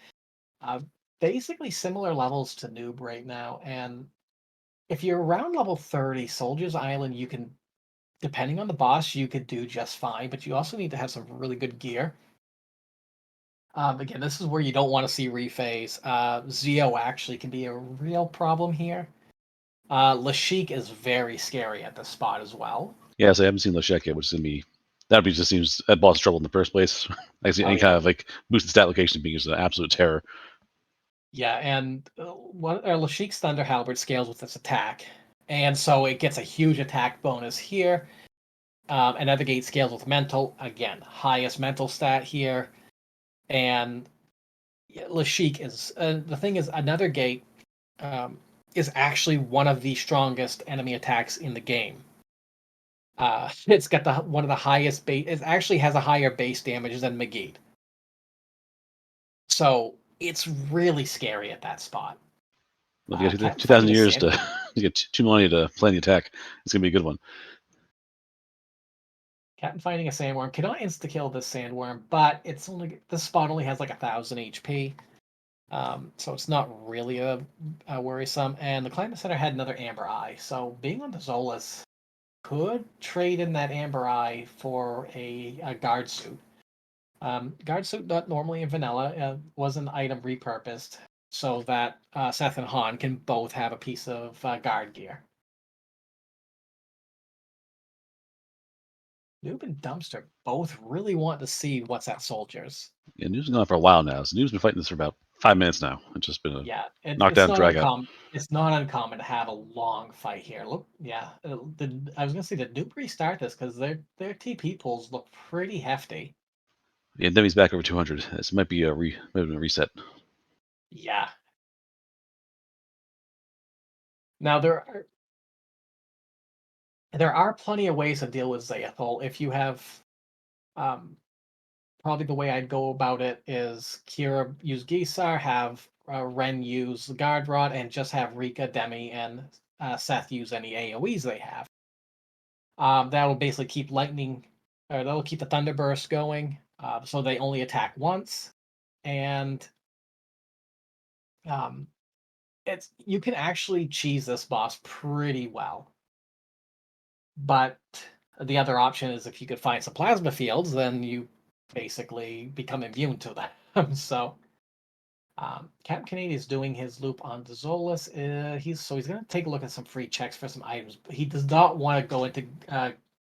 F: uh, basically similar levels to Noob right now, and if you're around level 30, Soldier's Island, you can, depending on the boss, you could do just fine, but you also need to have some really good gear. Again, this is where you don't want to see rephase. Zeo actually can be a real problem here. Lashik is very scary at this spot as well.
A: Yeah, so I haven't seen Lashek yet, which is going to be that be just seems that boss trouble in the first place. I see any kind of like boosted stat location being just an absolute terror.
F: Yeah, and Lashik's Thunder Halberd scales with its attack, and so it gets a huge attack bonus here. Another gate scales with mental. Again, highest mental stat here. And Lashik is the thing is another gate is actually one of the strongest enemy attacks in the game. It's got one of the highest base. It actually has a higher base damage than Megid. So it's really scary at that spot.
A: Well, if you get
F: Captain
A: 2,000
F: fighting a
A: years to
F: sandworm.
A: you get 2 millennia to plan the attack, it's going to be a good one.
F: Captain fighting a sandworm cannot insta kill this sandworm, but it's only this spot only has like 1,000 HP. So it's not really a worrisome. And the Climate Center had another Amber Eye, so being on the Zolas could trade in that Amber Eye for a guard suit. Guard suit not normally in vanilla, was an item repurposed so that Seth and Han can both have a piece of guard gear. Noob and Dumpster both really want to see what's at Soldiers.
A: Yeah, Noob's been going on for a while now. So Noob's been fighting this for about 5 minutes now. It's just been a
F: Yeah,
A: knockdown, drag out.
F: It's not uncommon to have a long fight here. Look, yeah, I was gonna say, did Noob restart this because their TP pulls look pretty hefty.
A: Yeah, Demi's back over 200. This might be a reset.
F: Yeah. Now there are plenty of ways to deal with Zayathol. If you have, probably the way I'd go about it is Kira use Gisar, have Ren use the Guard Rod, and just have Rika, Demi, and Seth use any AoEs they have. That will basically keep lightning or that'll keep the Thunderburst going. So they only attack once, and um, it's you can actually cheese this boss pretty well. But the other option is if you could find some plasma fields, then you basically become immune to them. So Captain Canadian is doing his loop on Dezolis. He's going to take a look at some free checks for some items. But he does not want to go into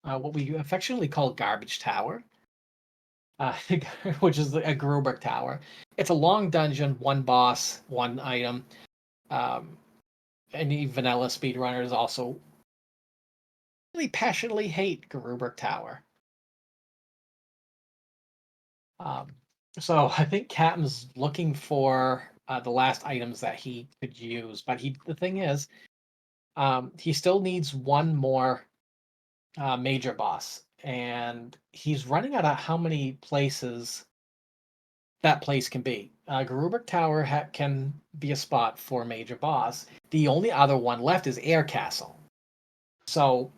F: what we affectionately call Garbage Tower, which is a Gruber Tower. It's a long dungeon, one boss, one item. Any vanilla speedrunners also really passionately hate Gruber Tower. Um, so I think Captain's looking for the last items that he could use, but the thing is, he still needs one more major boss, and he's running out of how many places that place can be. Gruber Tower can be a spot for a major boss. The only other one left is Air Castle. So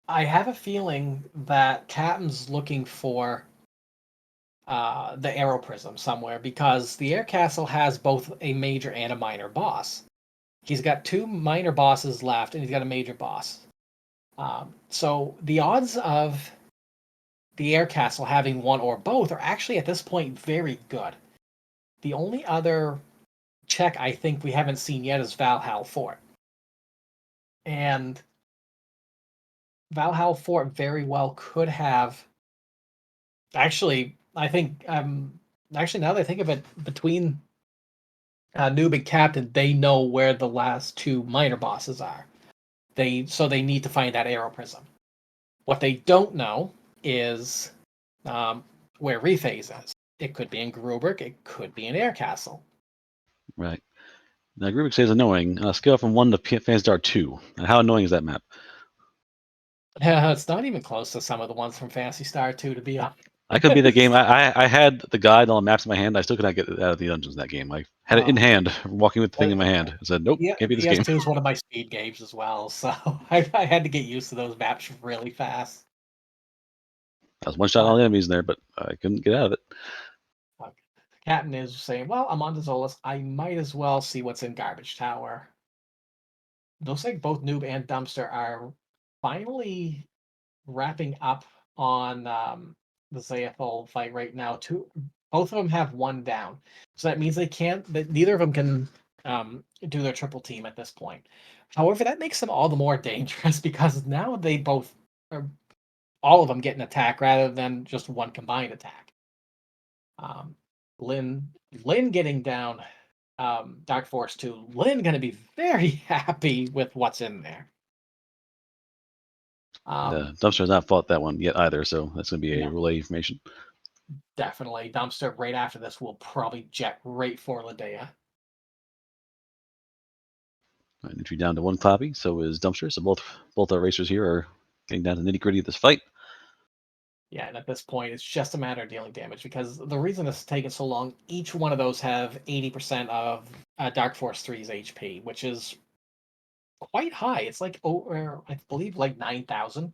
F: I have a feeling that Captain's looking for the Arrow Prism somewhere because the Air Castle has both a major and a minor boss. He's got two minor bosses left, and he's got a major boss. So the odds of the Air Castle having one or both are actually at this point very good. The only other check I think we haven't seen yet is Valhalla Fort. And Valhalla Fort very well could have. Actually, I think actually now that I think of it, between Noob and Captain, they know where the last two minor bosses are. They need to find that Arrow Prism. What they don't know is where Rephase is. It could be in Gruberg, it could be in Air Castle.
A: Right. Now, Grubik says annoying. Scale from 1 to Phantasy Star 2. How annoying is that map?
F: It's not even close to some of the ones from Phantasy Star 2, to be honest.
A: I could be the game. I had the guide and all the maps in my hand. I still could not get it out of the dungeons in that game. I had it in hand, walking with the thing in my hand. I said, nope,
F: Yeah,
A: can't be this game.
F: PS2 is one of my speed games as well, so I had to get used to those maps really fast.
A: I was one shot all the enemies in there, but I couldn't get out of it.
F: Captain is saying, well, I'm on to Zolas. I might as well see what's in Garbage Tower. Looks like both Noob and Dumpster are finally wrapping up on the Zayathol fight right now. Both of them have one down, so that means that neither of them can do their triple team at this point. However, that makes them all the more dangerous because now they both are all of them get an attack rather than just one combined attack. Lynn getting down Dark Force 2. Lynn going to be very happy with what's in there.
A: Dumpster has not fought that one yet either, so that's going to be a relay information.
F: Definitely. Dumpster right after this will probably jet right for Ladea.
A: Entry down to one copy, so is Dumpster. So both our racers here are getting down to nitty gritty of this fight.
F: Yeah, and at this point, it's just a matter of dealing damage because the reason this is taking so long, each one of those have 80% of Dark Force 3's HP, which is quite high. It's like over, I believe, like 9,000.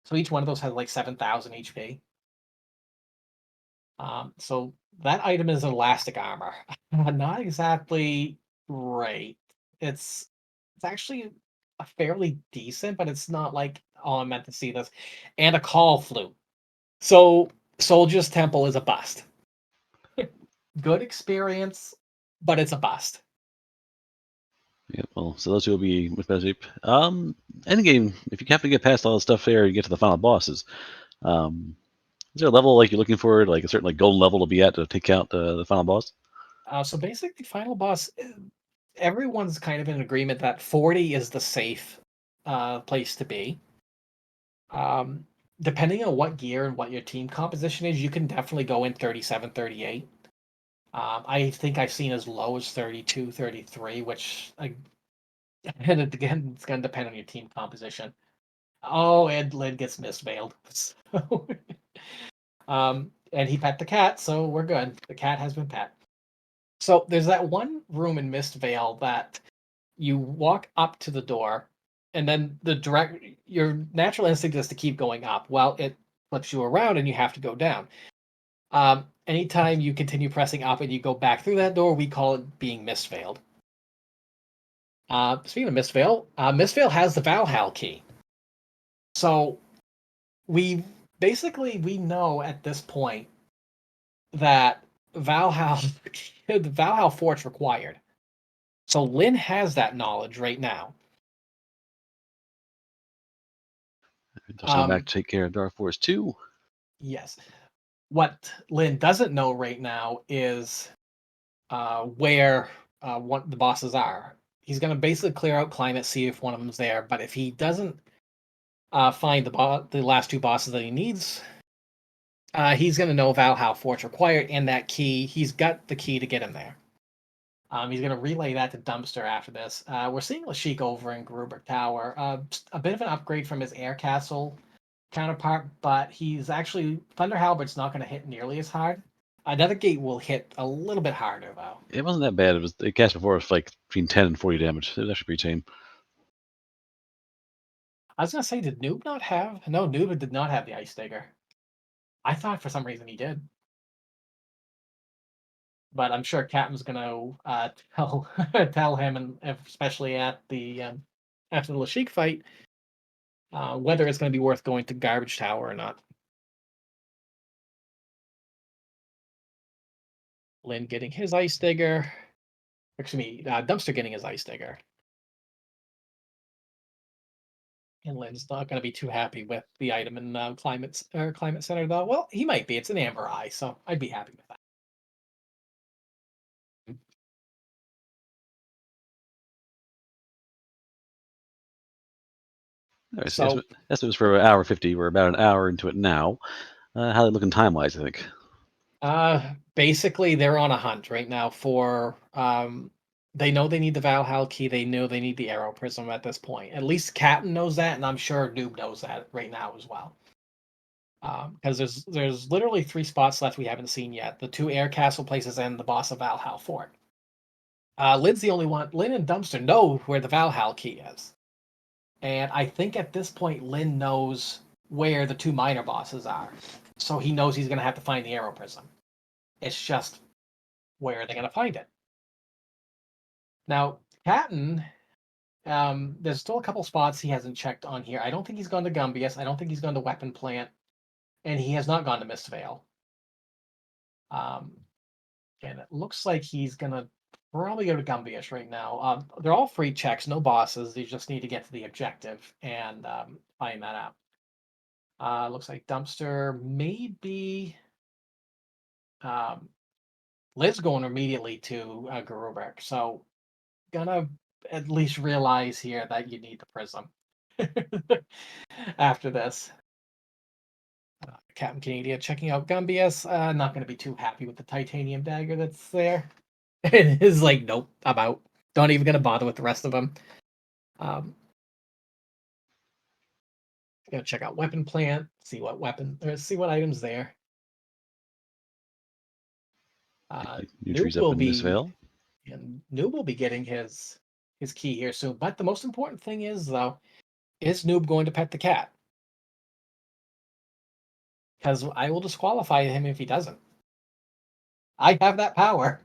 F: So each one of those has like 7,000 HP. So that item is elastic armor. Not exactly great. It's actually a fairly decent, but it's not like, oh, I'm meant to see this. And a call flute. So Soldier's Temple is a bust. Good experience, but it's a bust.
A: Yeah, well, so those two will be with better shape. Endgame, if you have to get past all the stuff there, you get to the final bosses. Is there a level like you're looking for, like a certain like golden level to be at to take out the final boss?
F: So basically, final boss, everyone's kind of in agreement that 40 is the safe place to be. Depending on what gear and what your team composition is, you can definitely go in 37, 38. I think I've seen as low as 32, 33, which, and again, it's going to depend on your team composition. Oh, and Lid gets misveiled. So, and he pet the cat, so we're good. The cat has been pet. So there's that one room in Mistvale that you walk up to the door, and then your natural instinct is to keep going up. Well, flips you around and you have to go down. Anytime you continue pressing up and you go back through that door, we call it being misfailed. Speaking of misfail, misfail has the Valhalla key. So we know at this point that Valhalla the Valhalla fort's required. So Lynn has that knowledge right now.
A: Just go back to take care of Dark Force 2.
F: Yes. What Lynn doesn't know right now is where what the bosses are. He's going to basically clear out climate, see if one of them's there. But if he doesn't find the last two bosses that he needs, he's going to know Valhalla Fort's required and that key. He's got the key to get him there. He's going to relay that to Dumpster after this. We're seeing Lashik over in Gruber Tower. A bit of an upgrade from his Air Castle counterpart, but he's actually Thunder Halbert's not going to hit nearly as hard. Another gate will hit a little bit harder though.
A: It wasn't that bad. It cast before was like between 10 and 40 damage. It was actually pretty tame.
F: I was gonna say, did Noob not have? No, Noob did not have the Ice Digger. I thought for some reason he did, but I'm sure Captain's gonna tell him, and especially at the after the Lashik fight, whether it's gonna be worth going to Garbage Tower or not. Lynn getting his Ice Digger. Excuse me, Dumpster getting his Ice Digger. And Lynn's not going to be too happy with the item in Climate Center, though. Well, he might be. It's an Amber Eye, so I'd be happy with that.
A: All right,
F: So,
A: estimates for an hour 50. We're about an hour into it now. How are they looking time wise, I think?
F: basically, they're on a hunt right now for. They know they need the Valhalla key. They know they need the Arrow Prism at this point. At least Captain knows that, and I'm sure Noob knows that right now as well. Because there's literally 3 spots left we haven't seen yet: the 2 Air Castle places and the boss of Valhalla Fort. Lynn's the only one. Lynn and Dumpster know where the Valhalla key is. And I think at this point, Lynn knows where the 2 minor bosses are. So he knows he's going to have to find the Arrow Prism. It's just where are they going to find it? Now, Captain, there's still a couple spots he hasn't checked on here. I don't think he's gone to Gumbius. I don't think he's gone to Weapon Plant. And he has not gone to Mistvale. And it looks like he's going to probably go to Gumbius right now. They're all free checks, no bosses. You just need to get to the objective and find that out. Looks like Dumpster maybe. Liz going immediately to Garubek, so gonna at least realize here that you need the prism after this. Captain Canada checking out Gumbius. Not going to be too happy with the titanium dagger that's there. It is like, nope, I'm out. Not even going to bother with the rest of them. Gonna check out weapon plant. See what items there. Noob
A: Up
F: will
A: in
F: be
A: Misvale.
F: and Noob will be getting his key here soon. But the most important thing is though, is Noob going to pet the cat? Because I will disqualify him if he doesn't. I have that power.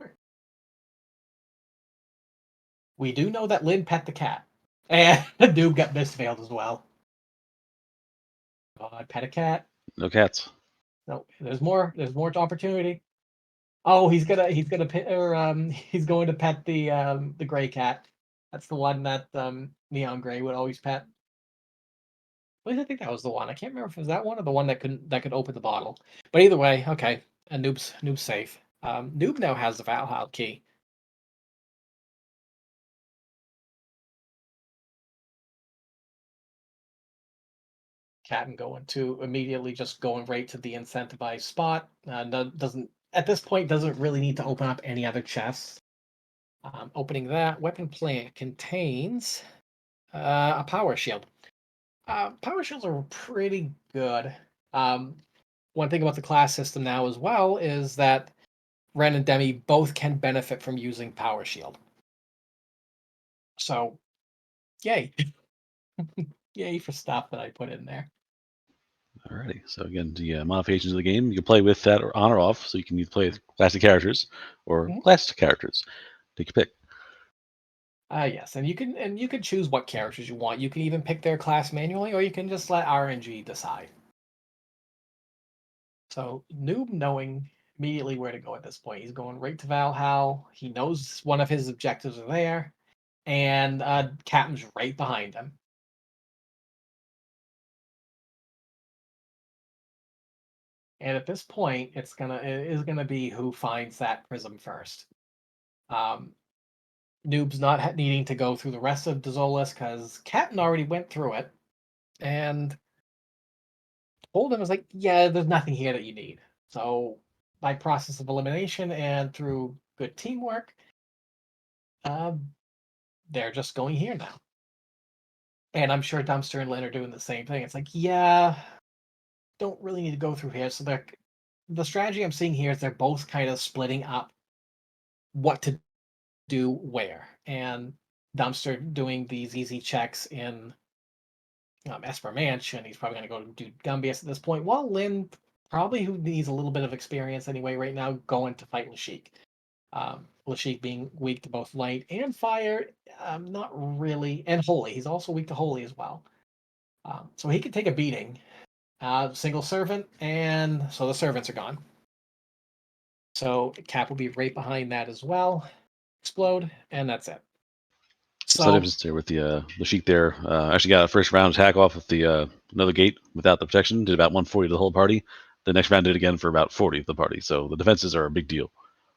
F: We do know that Lynn pet the cat. And Noob got misfailed as well. I pet a cat.
A: No cats.
F: No, there's more opportunity. Oh, he's going to pet the gray cat. That's the one that Neon Gray would always pet. At least I think that was the one. I can't remember if it was that one or the one that could open the bottle. But either way, okay. And Noob's safe. Noob now has the Valhalla key. Captain immediately just going right to the incentivized spot. Doesn't at this point doesn't really need to open up any other chests. Opening that weapon plant contains a power shield. Power shields are pretty good. One thing about the class system now as well is that Ren and Demi both can benefit from using power shield. So, yay. Yay for stuff that I put in there.
A: Alrighty. So again, the modifications of the game, you can play with that or on or off. So you can either play with classic characters or
F: Mhm.
A: classic characters. Take your pick.
F: Yes, and you can choose what characters you want. You can even pick their class manually, or you can just let RNG decide. So Noob knowing immediately where to go at this point. He's going right to Valhalla. He knows one of his objectives are there, and Captain's right behind him. And at this point, it is gonna be who finds that prism first. Um, Noob's not needing to go through the rest of Dezolis because Captain already went through it, and Holden was like, "Yeah, there's nothing here that you need." So by process of elimination and through good teamwork, um, they're just going here now. And I'm sure Dumpster and Lynn are doing the same thing. It's like, yeah, don't really need to go through here. So the strategy I'm seeing here is they're both kind of splitting up what to do where. And Dumpster doing these easy checks in Esper Mansion. He's probably going to go do Gumbius at this point. While Lynn, probably who needs a little bit of experience anyway right now, going to fight Lashik. Lashik being weak to both light and fire, not really, and holy. He's also weak to holy as well. So he could take a beating. Single servant, and so the servants are gone. So Cap will be right behind that as well. Explode, and that's it.
A: So the
F: So
A: difference there with the Sheik there. Actually got a first round attack off with the another gate without the protection. Did about 140 to the whole party. The next round did again for about 40 to the party. So the defenses are a big deal.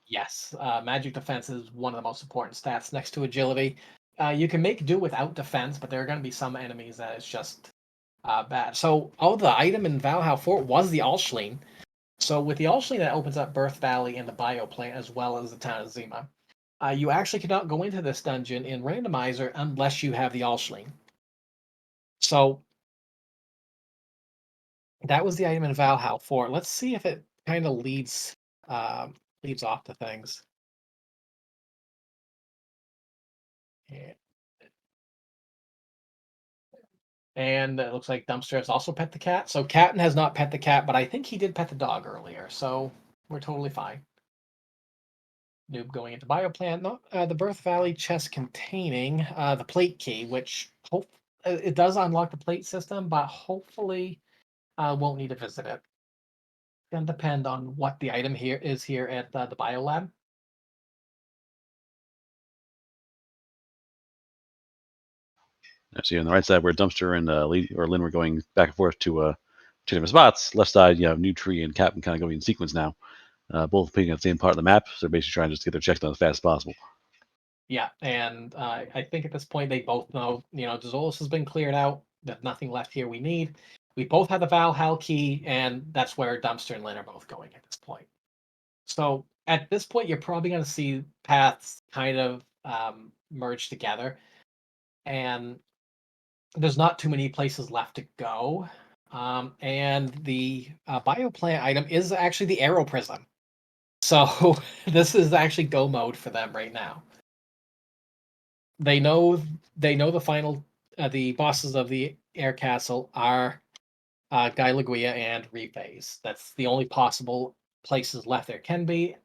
F: yes, magic defense is one of the most important stats next to agility. You can make do without defense, but there are going to be some enemies that it's just bad. So, the item in Valhalla Fort was the Alshleen. So, with the Alshleen, that opens up Birth Valley and the Bioplant as well as the town of Zima. You actually cannot go into this dungeon in Randomizer unless you have the Alshleen. So, that was the item in Valhalla Fort. Let's see if it kind of leads off to things. Yeah. And it looks like Dumpster has also pet the cat. So Captain has not pet the cat, but I think he did pet the dog earlier. So we're totally fine. Noob going into Bioplant. Not the Birth Valley chest containing the plate key, which it does unlock the plate system, but hopefully won't need to visit it. It's gonna depend on what the item here is here at the Biolab.
A: I see on the right side where Dumpster and Lee or Lynn were going back and forth to two different spots. Left side, you have New Tree and Captain kind of going in sequence now. Both playing at the same part of the map. So they're basically trying to just get their checks done as fast as possible.
F: Yeah, and I think at this point they both know, Dezolis has been cleared out. There's nothing left here we need. We both have the Valhalla key, and that's where Dumpster and Lynn are both going at this point. So at this point, you're probably going to see paths kind of merge together, and there's not too many places left to go. And the bioplant item is actually the arrow prism. So this is actually go mode for them right now. They know the final the bosses of the air castle are Guy Laguia and Rephase. That's the only possible places left there can be.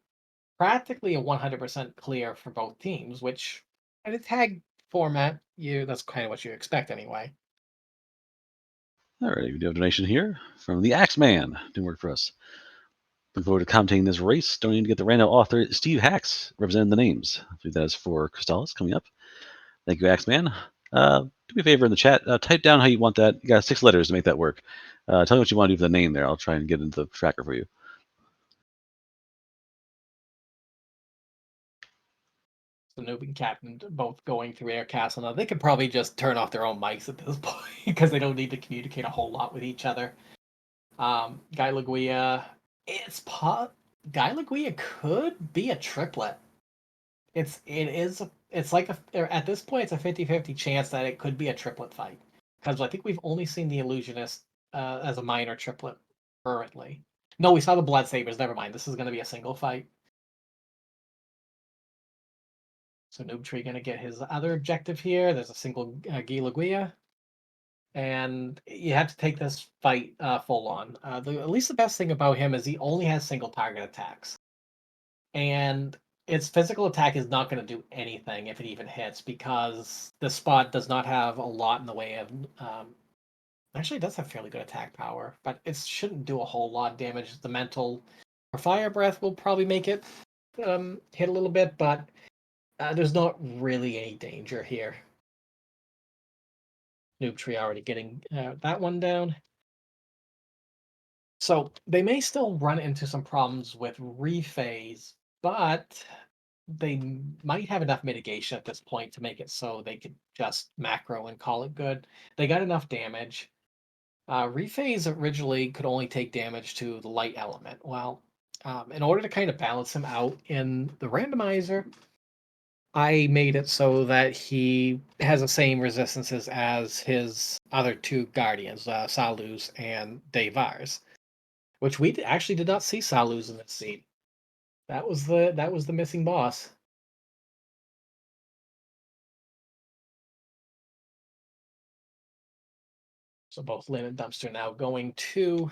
F: Practically a 100% clear for both teams, which in a tag format, that's kind of what you expect anyway.
A: All right, we do have a donation here from the Axeman. Doing work for us. Looking forward to commentating this race. Don't need to get the random author Steve Hacks representing the names. I believe that is for Crystallis coming up. Thank you, Axeman. Do me a favor in the chat. Type down how you want that. You got 6 letters to make that work. Tell me what you want to do for the name there. I'll try and get into the tracker for you.
F: So Noob and Captain both going through Air Castle now. They could probably just turn off their own mics at this point because they don't need to communicate a whole lot with each other. Guy Laguia, Guy Laguia could be a triplet. It's like at this point it's a 50-50 chance that it could be a triplet fight because I think we've only seen the illusionist as a minor triplet currently. No, we saw the blood sabers. Never mind. This is going to be a single fight. So Noob Tree going to get his other objective here. There's a single Guy Laguia. and you have to take this fight full on. At least the best thing about him is he only has single target attacks, and its physical attack is not going to do anything if it even hits because the spot does not have a lot in the way of. Actually, it does have fairly good attack power, but it shouldn't do a whole lot of damage. The mental or fire breath will probably make it hit a little bit, but there's not really any danger here. Noob Tree already getting that one down. So they may still run into some problems with rephase, but they might have enough mitigation at this point to make it so they could just macro and call it good. They got enough damage. Rephase originally could only take damage to the light element. Well, in order to kind of balance him out in the randomizer, I made it so that he has the same resistances as his other two guardians, Saluz and Devars, which we actually did not see Saluz in this scene. That was the missing boss. So both Lynn and Dumpster now going to,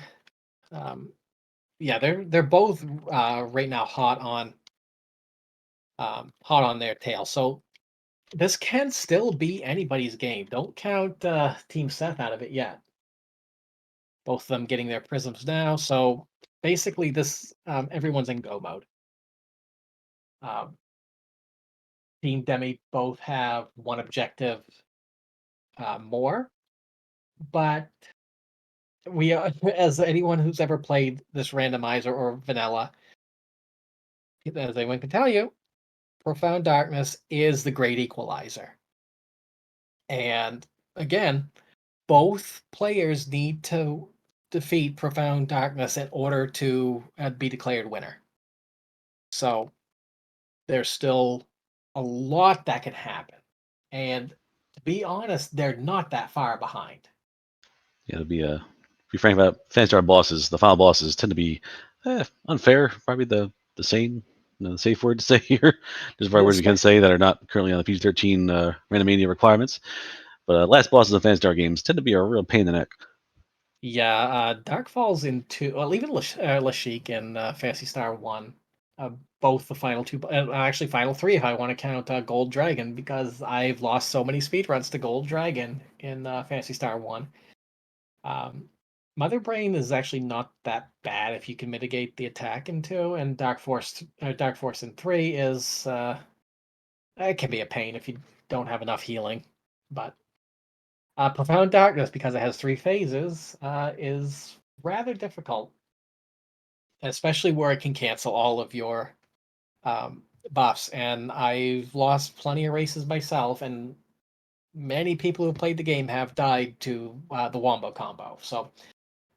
F: yeah, they're both right now hot on their tail. So this can still be anybody's game. Don't count Team Seth out of it yet. Both of them getting their prisms now. So basically, this everyone's in go mode. Um, Team Demi both have one objective more, but we as anyone who's ever played this randomizer or vanilla, as anyone can tell you, Profound Darkness is the great equalizer. And again, both players need to defeat Profound Darkness in order to be declared winner. So there's still a lot that can happen. And to be honest, they're not that far behind.
A: Yeah, to be frank about Phantasy Star bosses, the final bosses tend to be unfair. Probably the same, the safe word to say here. There's probably words we can say that are not currently on the PG-13 Randomania requirements. But last bosses of Phantasy Star games tend to be a real pain in the neck.
F: Yeah, Dark Falls into, well, even Lashik and Phantasy Star 1, both the final two, actually final three if I want to count Gold Dragon, because I've lost so many speedruns to Gold Dragon in Phantasy Star 1. Mother Brain is actually not that bad if you can mitigate the attack in 2, and Dark Force in 3 is, it can be a pain if you don't have enough healing, but Profound Darkness, because it has 3 phases, is rather difficult, especially where it can cancel all of your buffs. And I've lost plenty of races myself, and many people who played the game have died to the Wombo combo. So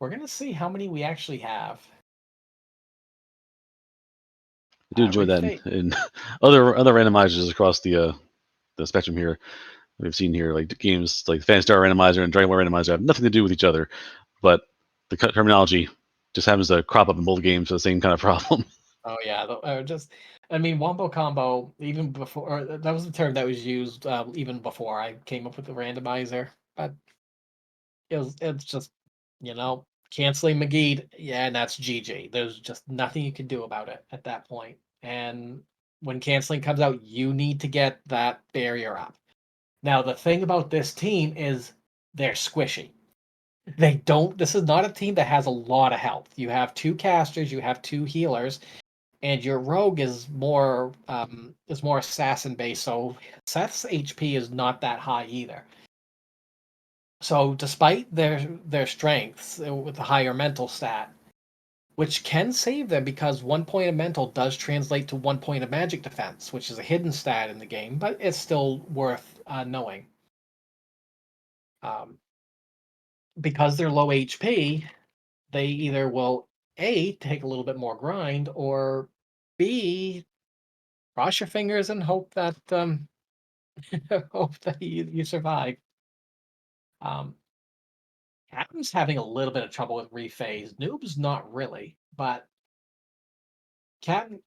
F: we're going to see how many we actually have.
A: I do enjoy that in other randomizers across the spectrum here. We've seen here like games like Phantasy Star Randomizer and Dragon Ball Randomizer have nothing to do with each other, but the terminology just happens to crop up in both games for the same kind of problem.
F: Oh yeah, I mean, Wombo combo. Even before that was the term that was used even before I came up with the randomizer. But it's just, canceling McGee. Yeah, and that's GG. There's just nothing you can do about it at that point. And when canceling comes out, you need to get that barrier up. Now the thing about this team is they're squishy. They don't. This is not a team that has a lot of health. You have 2 casters, you have 2 healers, and your rogue is more assassin based. So Seth's HP is not that high either. So despite their strengths with the higher mental stat, which can save them because 1 point of mental does translate to 1 point of magic defense, which is a hidden stat in the game, but it's still worth knowing. Because they're low HP, they either will A, take a little bit more grind, or B, cross your fingers and hope that hope that you survive. Captain's having a little bit of trouble with rephase. Noob's not really, but Captain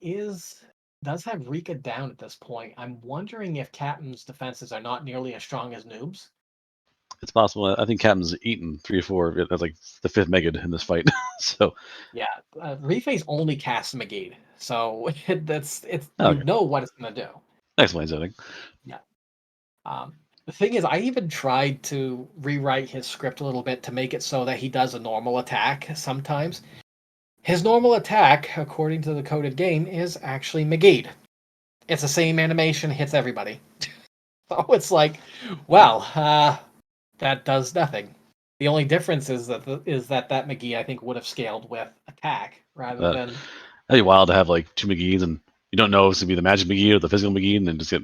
F: does have Rika down at this point. I'm wondering if Captain's defenses are not nearly as strong as Noob's.
A: It's possible. I think Captain's eaten 3 or 4. That's like the 5th Megid in this fight. So,
F: Yeah, Reface only casts Magade, so it's you
A: okay.
F: know what it's gonna do.
A: That explains everything.
F: Yeah. The thing is, I even tried to rewrite his script a little bit to make it so that he does a normal attack sometimes. His normal attack, according to the coded game, is actually Magade. It's the same animation, hits everybody. So it's like, well, that does nothing. The only difference is that McGee I think would have scaled with attack rather than
A: That'd be wild to have like 2 McGee's and you don't know if it's gonna be the magic McGee or the physical McGee, and then just get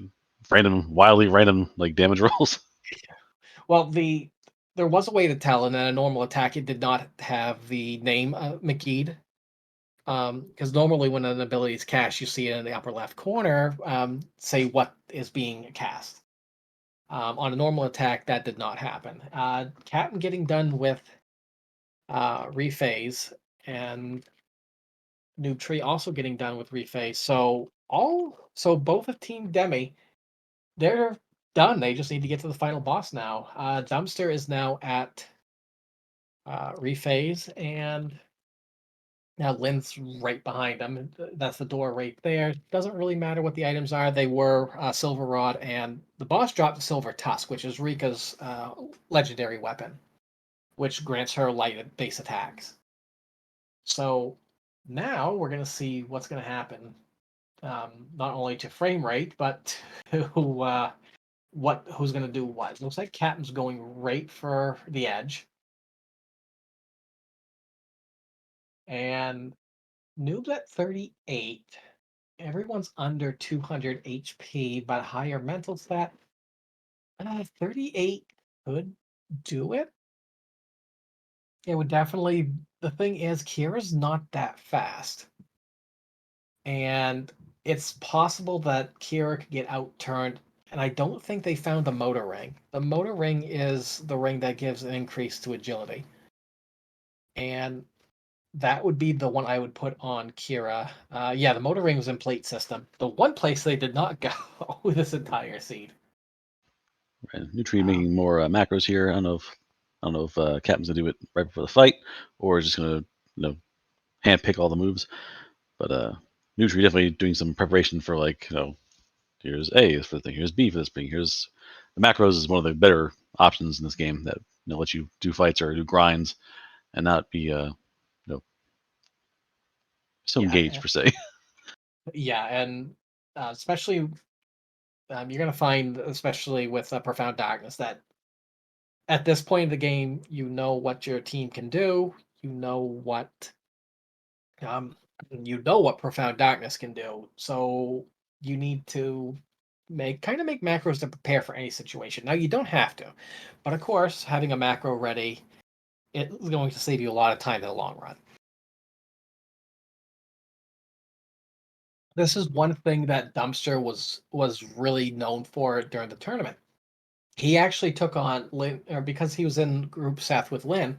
A: wildly random like damage rolls.
F: well there was a way to tell, and then a normal attack it did not have the name McGee. Because normally when an ability is cast, you see it in the upper left corner, say what is being cast. On a normal attack, that did not happen. Captain getting done with rephase, and Noob Tree also getting done with rephase. So both of Team Demi, they're done. They just need to get to the final boss now. Dumpster is now at rephase, and now Lynn's right behind him. That's the door right there. Doesn't really matter what the items are. They were Silver Rod, and the boss dropped the Silver Tusk, which is Rika's legendary weapon, which grants her light base attacks. So now we're going to see what's going to happen, not only to frame rate, but to who's going to do what. Looks like Captain's going right for the edge, and Noob's at 38. Everyone's under 200 HP, but higher mental stat. 38 could do it. It would definitely. The thing is, Kira's not that fast. And it's possible that Kira could get outturned. And I don't think they found the motor ring. The motor ring is the ring that gives an increase to agility. And that would be the one I would put on Kira. Yeah, the motor ring was in plate system. The one place they did not go with this entire seed.
A: Right. Nutri making more macros here. I don't know if Captain's gonna do it right before the fight or just gonna hand pick all the moves. But Nutri definitely doing some preparation for like here's A for the thing, here's B for this thing, here's the macros is one of the better options in this game that let you do fights or do grinds and not be so engaged per se.
F: Yeah, and especially you're going to find, especially with Profound Darkness, that at this point of the game, you know what your team can do. You know what Profound Darkness can do. So you need to make macros to prepare for any situation. Now you don't have to, but of course, having a macro ready it's going to save you a lot of time in the long run. This is one thing that Dumpster was really known for during the tournament. He actually took on Lynn, or because he was in group Seth with Lynn,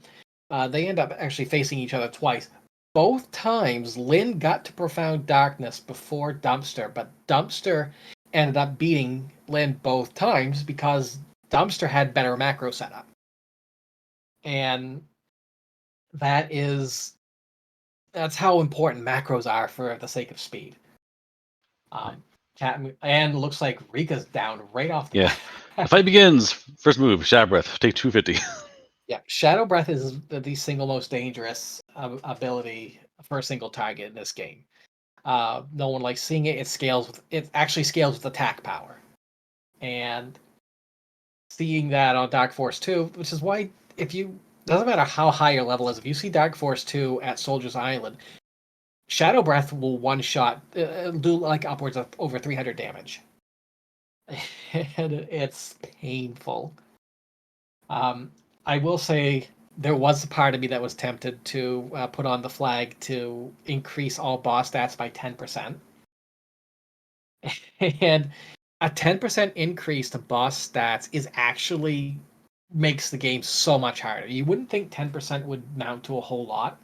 F: they end up actually facing each other twice. Both times, Lynn got to Profound Darkness before Dumpster, but Dumpster ended up beating Lynn both times because Dumpster had better macro setup. And that's how important macros are for the sake of speed. And looks like Rika's down right off the
A: Yeah. The fight begins. First move, Shadow Breath. Take 250.
F: Yeah, Shadow Breath is the single most dangerous ability for a single target in this game. No one likes seeing it. It actually scales with attack power, and seeing that on Dark Force 2, which is why doesn't matter how high your level is, if you see Dark Force 2 at Soldier's Island, Shadow Breath will one shot do like upwards of over 300 damage, and it's painful. I will say there was a part of me that was tempted to put on the flag to increase all boss stats by 10%. And a 10% increase to boss stats is actually makes the game so much harder. You wouldn't think 10% would mount to a whole lot,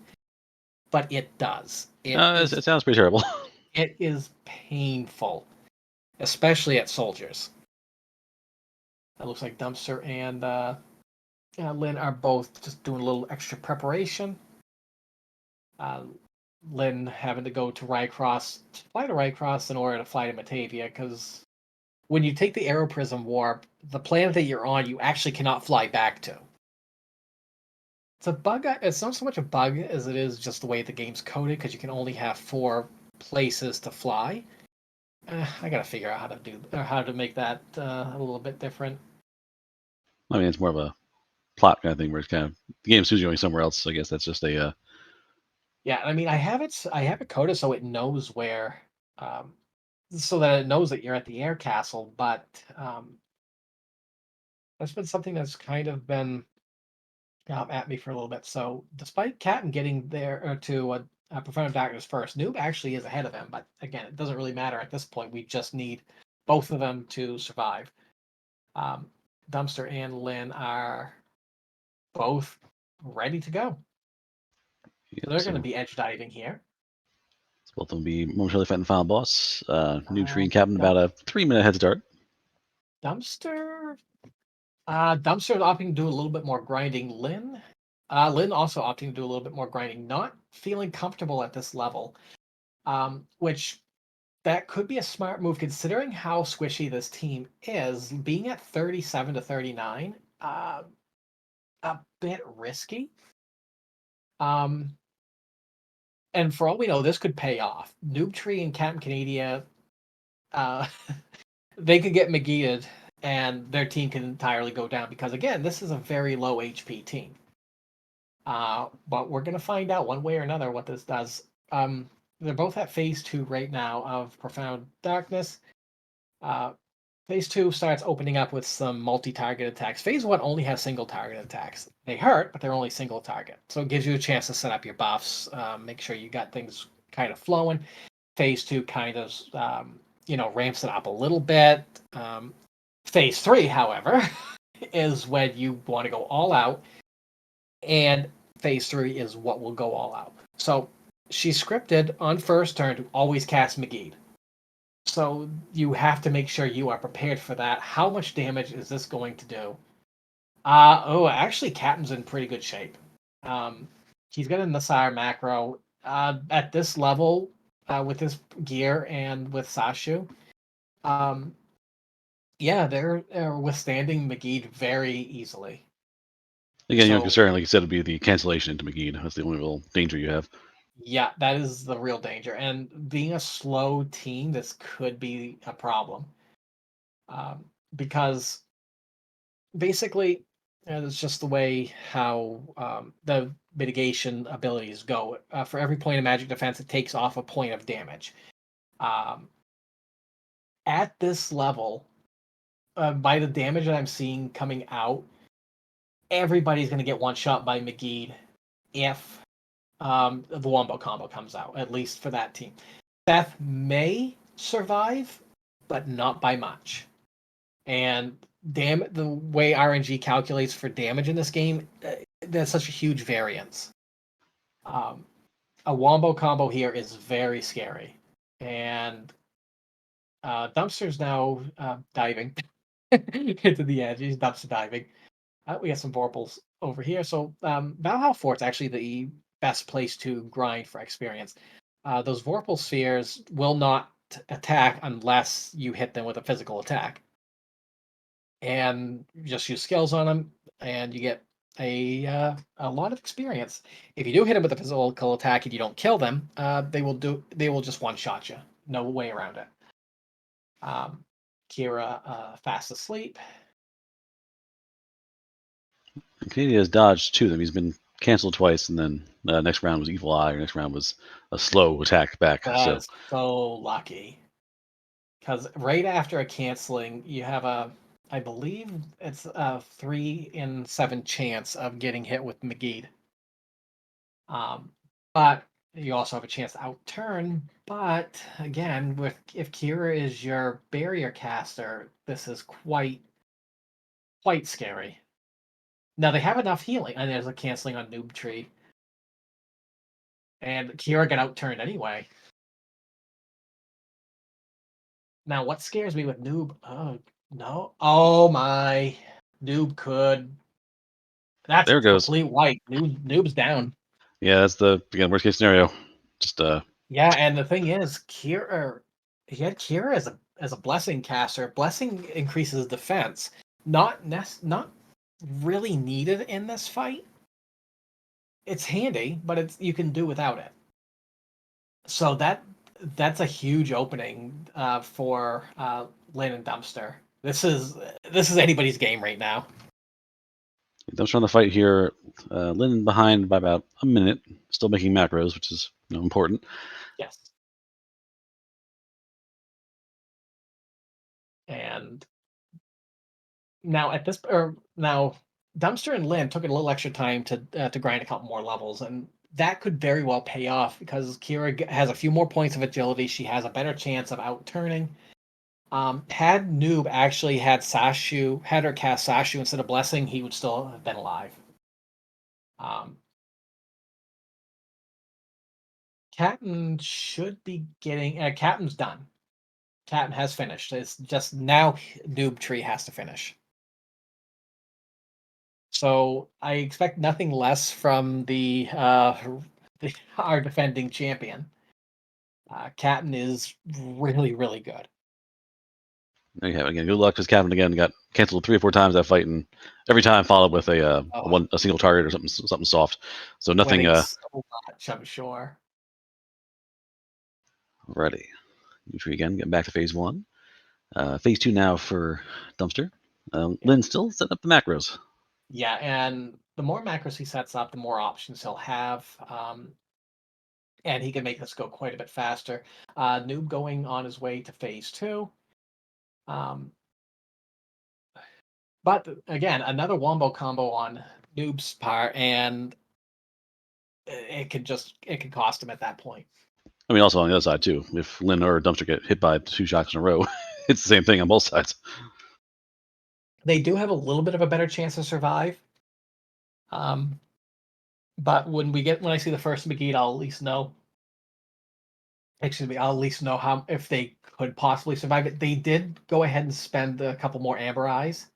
F: but it does.
A: It sounds pretty terrible.
F: It is painful, especially at soldiers. That looks like Dumpster and Lynn are both just doing a little extra preparation. Lynn having to go to fly to Rycross in order to fly to Batavia, because when you take the Aeroprism warp, the planet that you're on, you actually cannot fly back to. It's a bug. It's not so much a bug as it is just the way the game's coded, because you can only have 4 places to fly. I gotta figure out how to make that a little bit different.
A: I mean, it's more of a plot kind of thing where it's kind of the game assumes you're going somewhere else. So I guess that's just a.
F: Yeah, I mean, I have it coded so it knows where, so that it knows that you're at the air castle. But that's been something that's kind of been at me for a little bit. So despite Captain getting there to Profound Darkness first, Noob actually is ahead of him. But again, it doesn't really matter at this point. We just need both of them to survive. Um, Dumpster and Lynn are both ready to go.
A: Yeah,
F: They're
A: so
F: going to be edge diving here.
A: both of them will be momentarily fighting the final boss. New Tree and
F: Um,
A: Captain about a 3-minute head start.
F: Dumpster Dumpster opting to do a little bit more grinding. Lynn also opting to do a little bit more grinding, not feeling comfortable at this level. Which that could be a smart move considering how squishy this team is. Being at 37 to 39, a bit risky. And for all we know, this could pay off. Noob Tree and Captain Canada, uh, they could get McGeeted and their team can entirely go down because again, this is a very low HP team. But we're gonna find out one way or another what this does. They're both at phase 2 right now of Profound Darkness. Phase 2 starts opening up with some multi-target attacks. Phase 1 only has single target attacks. They hurt, but they're only single target. So it gives you a chance to set up your buffs, make sure you got things kind of flowing. Phase 2 kind of, ramps it up a little bit. Phase 3, however, is when you want to go all out. And phase 3 is what will go all out. So she's scripted on first turn to always cast McGee. So you have to make sure you are prepared for that. How much damage is this going to do? Actually, Captain's in pretty good shape. He's got a Nasir macro. At this level, with his gear and with Sashu, yeah, they're withstanding McGee very easily.
A: Again, your
F: So
A: concern, like you said, would be the cancellation into McGee. That's the only real danger you have.
F: yeah, that is the real danger. And being a slow team, this could be a problem. Because basically, it's just the way how the mitigation abilities go. For every point of magic defense, it takes off a point of damage. Um, at this level, by the damage that I'm seeing coming out, everybody's going to get one shot by McGee if the Wombo combo comes out, at least for that team. Seth may survive, but not by much. And the way RNG calculates for damage in this game, there's such a huge variance. A Wombo combo here is very scary. And Dumpster's now diving into the edge. He's dumpster diving. We got some Vorpals over here. So Valhalla Fort's actually the best place to grind for experience. Those Vorpal spheres will not attack unless you hit them with a physical attack. And just use skills on them, and you get a lot of experience. If you do hit them with a physical attack and you don't kill them, they will just one shot you. No way around it. Kira fast asleep.
A: Canada has dodged 2 of them. He's been canceled twice, and then next round was Evil Eye. Next round was a slow attack back.
F: That
A: So
F: is so lucky. Because right after a canceling, you have I believe it's a 3 in 7 chance of getting hit with McGee. But you also have a chance to outturn. But again, if Kira is your barrier caster, this is quite scary. Now they have enough healing, and there's a canceling on Noob Tree, and Kira got outturned anyway. Now, what scares me with Noob? Oh no! Oh my! Noob could That's
A: There it goes.
F: complete white. Noob's down.
A: Yeah, that's the again worst case scenario. Just
F: Yeah, and the thing is, he had Kira as a blessing caster. Blessing increases defense. Not really needed in this fight. It's handy, but you can do without it. So that's a huge opening for Lynn and Dumpster. This is anybody's game right now.
A: Dumpster on the fight here. Lynn behind by about a minute, still making macros, which is important.
F: Yes. And now now Dumpster and Lynn took a little extra time to grind a couple more levels, and that could very well pay off because Kira has a few more points of agility. She has a better chance of outturning. Had Noob actually had her cast Sashu instead of Blessing, he would still have been alive. Captain should be getting. Captain's done. Captain has finished. It's just now Noob Tree has to finish. So I expect nothing less from our defending champion. Captain is really, really good.
A: There you have it again. Good luck, because Captain again got canceled 3 or 4 times that fight, and every time followed with a single target or something soft. So nothing.
F: Winning so much, I'm sure.
A: Ready. Usually again, getting back to phase 1. Phase 2 now for Dumpster. Lynn still setting up the macros.
F: Yeah, and the more macros he sets up, the more options he'll have. And he can make this go quite a bit faster. Noob going on his way to phase 2. But again, another wombo combo on Noob's part, and it could cost him at that point.
A: I mean, also on the other side too. If Lynn or Dumpster get hit by 2 shots in a row, it's the same thing on both sides.
F: They do have a little bit of a better chance to survive. But when I see the first McGee, I'll at least know. Excuse me, I'll at least know how if they could possibly survive it. They did go ahead and spend a couple more Amber Eyes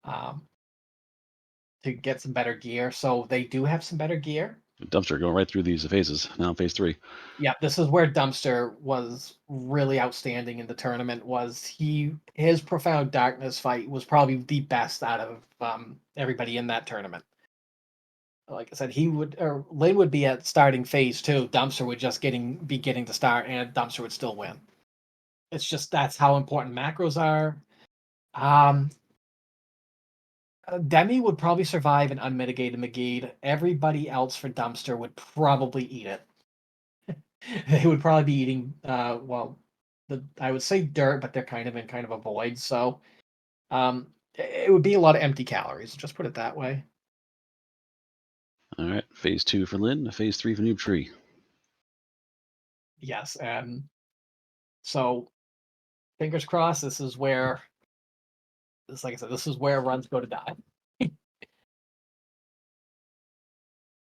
F: to get some better gear. So they do have some better gear.
A: Dumpster going right through these phases. Now phase 3.
F: Yeah, this is where Dumpster was really outstanding in the tournament. His Profound Darkness fight was probably the best out of everybody in that tournament. Like I said, Lynn would be at starting phase 2. Dumpster would just be getting to start, and Dumpster would still win. It's just that's how important macros are. Demi would probably survive an unmitigated McGee. Everybody else for Dumpster would probably eat it. They would probably be eating I would say dirt, but they're kind of in kind of a void. So it would be a lot of empty calories. Just put it that way.
A: All right, phase 2 for Lynn, phase 3 for Noob Tree.
F: Yes, and so fingers crossed. Like I said, this is where runs go to die.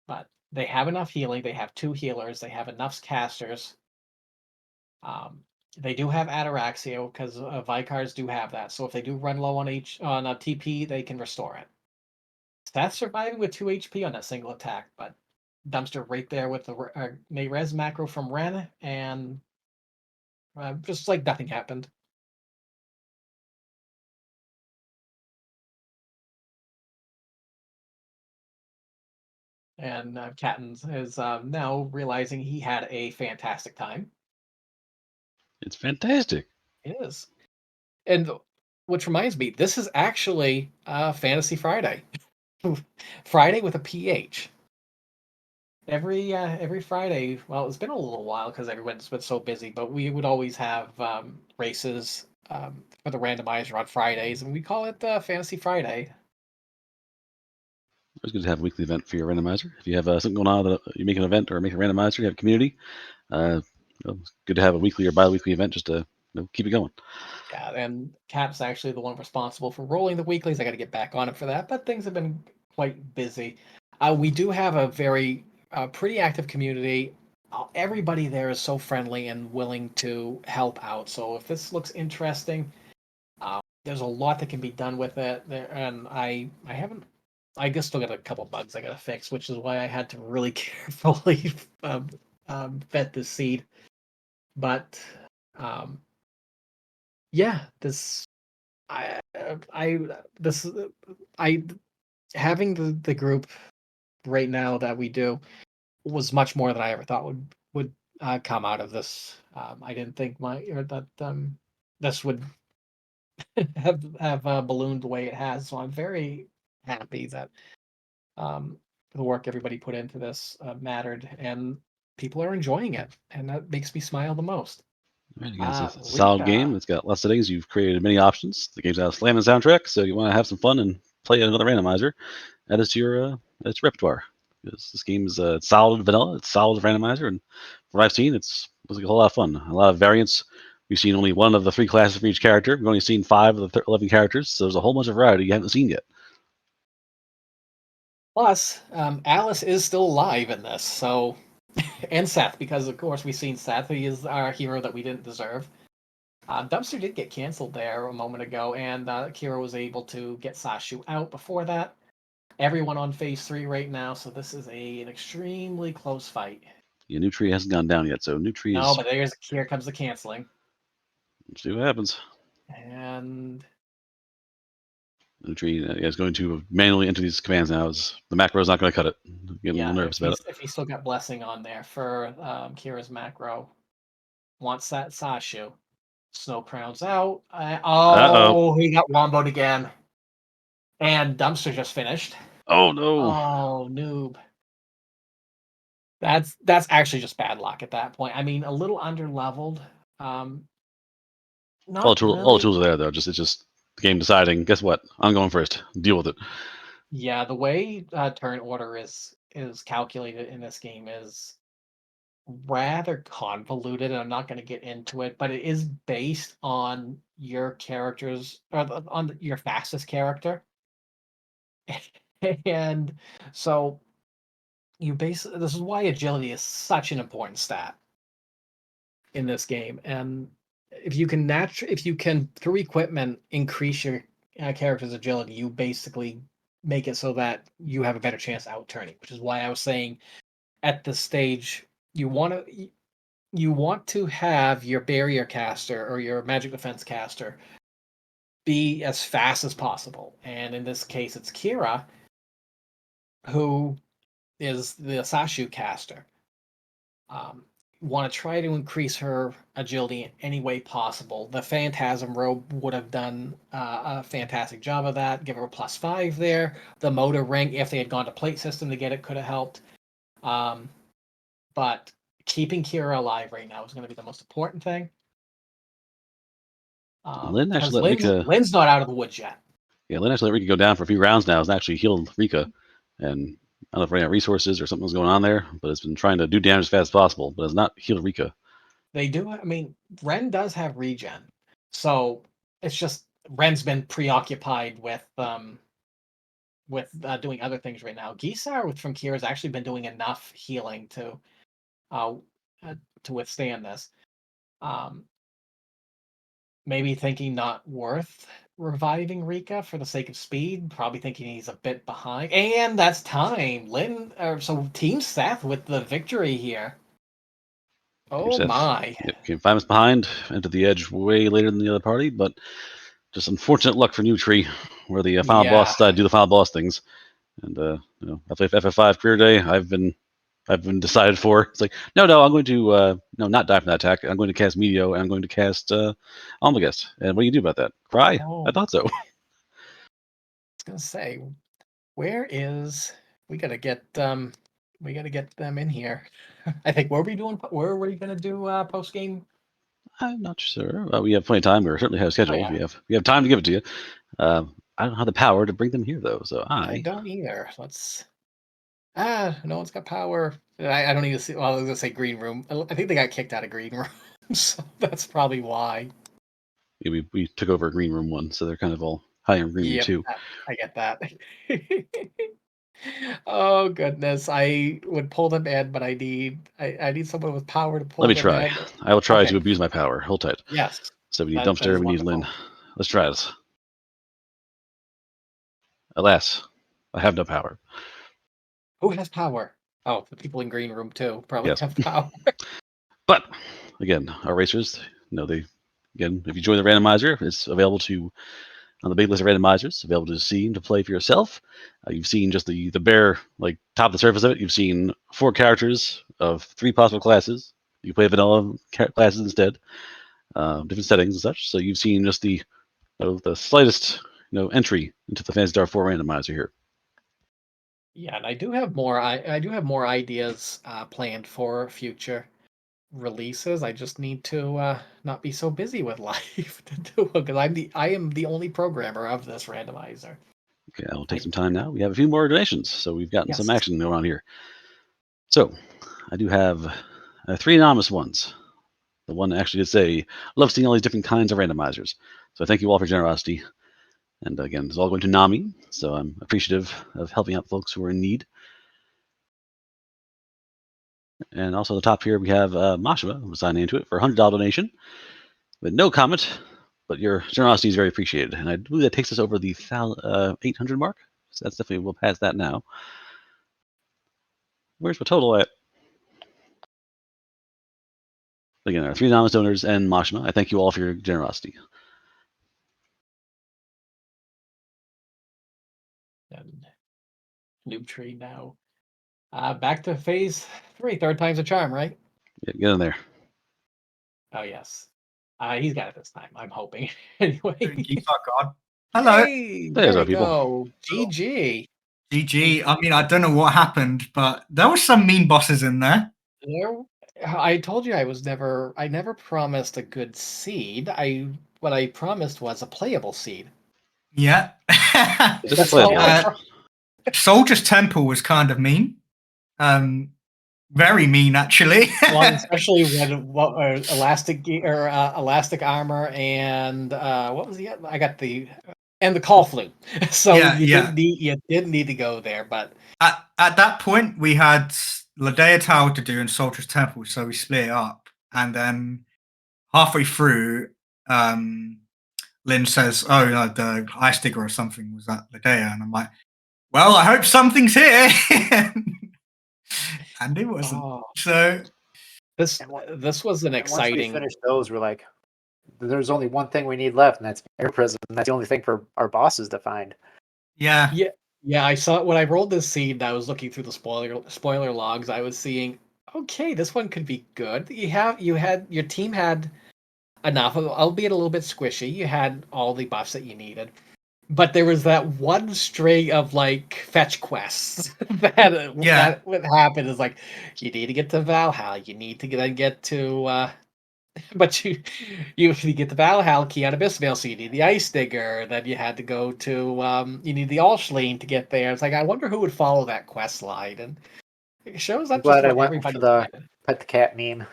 F: But they have enough healing. They have 2 healers. They have enough casters. They do have Ataraxia because Vicars do have that. So if they do run low on a TP, they can restore it. That's surviving with 2 HP on that single attack, but Dumpster right there with the Mayres macro from Ren, and just like nothing happened. And Captain is now realizing he had a fantastic time.
A: It's fantastic.
F: It is. And which reminds me, this is actually Fantasy Friday. Friday with a PH. Every Friday, well, it's been a little while because everyone's been so busy, but we would always have races for the randomizer on Fridays, and we call it Fantasy Friday.
A: It's good to have a weekly event for your randomizer. If you have something going on that you make an event or make a randomizer, you have a community. It's good to have a weekly or bi-weekly event just to keep it going.
F: Yeah, and Cap's actually the one responsible for rolling the weeklies. I got to get back on it for that, but things have been quite busy. We do have a very pretty active community. Everybody there is so friendly and willing to help out. So if this looks interesting, there's a lot that can be done with it. And I haven't I guess still got a couple bugs I gotta fix, which is why I had to really carefully vet this seed. But yeah, I this I having the group right now that we do was much more than I ever thought would come out of this. I didn't think that this would have ballooned the way it has. So I'm very happy that the work everybody put into this mattered, and people are enjoying it, and that makes me smile the most.
A: Right, again, it's a
F: Rika.
A: solid game. It's got lots of things. You've created many options. The game's got a slamming soundtrack, so you want to have some fun and play another randomizer. Add this to your repertoire. Because this game is solid vanilla. It's solid randomizer, and from what I've seen, it's looks like a whole lot of fun. A lot of variants. We've seen only one of the 3 classes for each character. We've only seen 5 of the 11 characters, so there's a whole bunch of variety you haven't seen yet.
F: Plus, Alice is still alive in this, so and Seth, because of course we've seen Seth. He is our hero that we didn't deserve. Dumpster did get canceled there a moment ago, and Kira was able to get Sashu out before that. Everyone on phase 3 right now, so this is an extremely close fight.
A: Yeah, New Tree hasn't gone down yet, so New Tree
F: No,
A: is.
F: but here comes the canceling.
A: Let's see what happens.
F: And
A: New Tree is going to manually enter these commands now. The macro is not going to cut it. I'm getting a little nervous about it.
F: if he still got blessing on there for Kira's macro, wants that Sashu. Snow crowns out. He got womboed again. And Dumpster just finished.
A: Oh no!
F: Oh, noob. That's actually just bad luck at that point. I mean, a little under leveled.
A: All
F: Not
A: the
F: really.
A: tools are there though. It's just the game deciding. Guess what? I'm going first. Deal with it.
F: Yeah, the way turn order is calculated in this game is rather convoluted, and I'm not going to get into it, but it is based on your characters or on your fastest character. And so this is why agility is such an important stat in this game. And if you can through equipment increase your character's agility, you basically make it so that you have a better chance out turning, which is why I was saying at this stage you want to have your barrier caster or your magic defense caster be as fast as possible. And in this case, it's Kira, who is the Sashu caster. Want to try to increase her agility in any way possible. The Phantasm robe would have done a fantastic job of that. Give her a +5 there. The motor ring, if they had gone to plate system to get it, could have helped. But keeping Kira alive right now is going to be the most important thing.
A: Lynn actually let
F: Lynn's not out of the woods yet.
A: Yeah, Lynn actually let Rika go down for a few rounds now. Has actually healed Rika, and I don't know if ran out of resources or something was going on there, but it's been trying to do damage as fast as possible, but has not healed Rika.
F: They do. I mean, Ren does have regen, so it's just Ren's been preoccupied with doing other things right now. Gisar from Kira has actually been doing enough healing to withstand this. Maybe thinking not worth reviving Rika for the sake of speed. Probably thinking he's a bit behind, and that's time. So Team Seth with the victory here. Oh
A: Seth,
F: my!
A: Yep, came 5 minutes behind, entered the edge way later than the other party, but just unfortunate luck for New Tree, where the final boss decided to do the final boss things. And I play FF5 Career Day. I've been decided for. It's like no, I'm going to not die from that attack. I'm going to cast Meteor, and I'm going to cast Almagest. And what do you do about that? Cry? I thought so.
F: I was gonna say, where is we gotta get them in here. I think were we gonna do post game?
A: I'm not sure. We have plenty of time. We certainly have a schedule.
F: yeah.
A: We have time to give it to you. I don't have the power to bring them here though, so
F: I don't either. Let's no one's got power. I don't even see. Well, I was gonna say green room. I think they got kicked out of green room, so that's probably why.
A: Yeah, we took over green room 1, so they're kind of all high in green room 2.
F: I get that. Oh goodness, I would pull them in, but I need someone with power to pull
A: Let me
F: them
A: try.
F: in.
A: I will try to abuse my power. Hold tight.
F: Yes.
A: So we need
F: That
A: Dumpster,
F: is
A: we need Lynn.
F: wonderful.
A: Let's try this. Alas, I have no power.
F: Who has power? Oh, the people in green room too probably
A: Yes.
F: have power.
A: But again, our racers, if you join the randomizer, it's available to on the big list of randomizers, available to see and to play for yourself. You've seen just the bare top of the surface of it. You've seen 4 characters of 3 possible classes. You play vanilla classes instead, different settings and such. So you've seen just the slightest entry into the Phantasy Star 4 randomizer here.
F: Yeah, and I do have more. I do have more ideas planned for future releases. I just need to not be so busy with life to do it because I am the only programmer of this randomizer.
A: Okay, I'll take some time now. We have a few more donations, so we've gotten some
F: Yes.
A: action going on here. So I do have 3 anonymous ones. The one actually did say, love seeing all these different kinds of randomizers. So thank you all for generosity. And again, it's all going to NAMI, so I'm appreciative of helping out folks who are in need. And also at the top here, we have Mashima, who signed into it for a $100 donation with no comment, but your generosity is very appreciated. And I believe that takes us over the 800 mark. So that's definitely, we'll pass that now. Where's my total at? Again, our 3 anonymous donors and Mashima, I thank you all for your generosity.
F: And Noob Tree now. Back to phase 3. Third time's a charm, right?
A: Yeah, get in there.
F: Oh yes. He's got it this time. I'm hoping. Anyway.
D: Geeks are God. Hello.
F: Hey,
A: There's
F: there
A: our
F: we
A: people.
F: go. GG.
D: GG. I mean, I don't know what happened, but there were some mean bosses in there.
F: There, I told you I never promised a good seed. What I promised was a playable seed.
D: Yeah.
A: Is it
F: That's
A: playable?
F: all I pro-
D: Soldier's Temple was kind of mean. Very mean, actually.
F: Well, especially when elastic armor and what was the other? I got the and the call flute. So
D: Yeah,
F: you
D: yeah.
F: didn't need to go there, but
D: At that point, we had Ladea Tower to do and Soldier's Temple, so we split it up. And then halfway through, Lynn says, "Oh, the ice digger or something was at Ladea," and I'm like, "Well, I hope something's here." And it wasn't.
F: oh,
D: So
F: this
C: And what-
F: this was an
C: And once we
F: exciting.
C: finished those, we're like, there's only one thing we need left, and that's air prism. That's the only thing for our bosses to find.
D: yeah,
F: Yeah, I saw when I rolled this seed. I was looking through the spoiler logs. I was seeing, okay, this one could be good. Your team had enough, albeit a little bit squishy. You had all the buffs that you needed, but there was that one string of fetch quests that what happened is you need to get to Valhalla, you need to then get to but you get the Valhalla key out of Abyssvale, so you need the Ice Digger. Then you had to go to you need the Alshleen to get there. It's I wonder who would follow that quest line, and it shows
C: I'm
F: up just
C: glad I
F: what
C: went
F: everybody
C: for the
F: did.
C: pet the cat meme.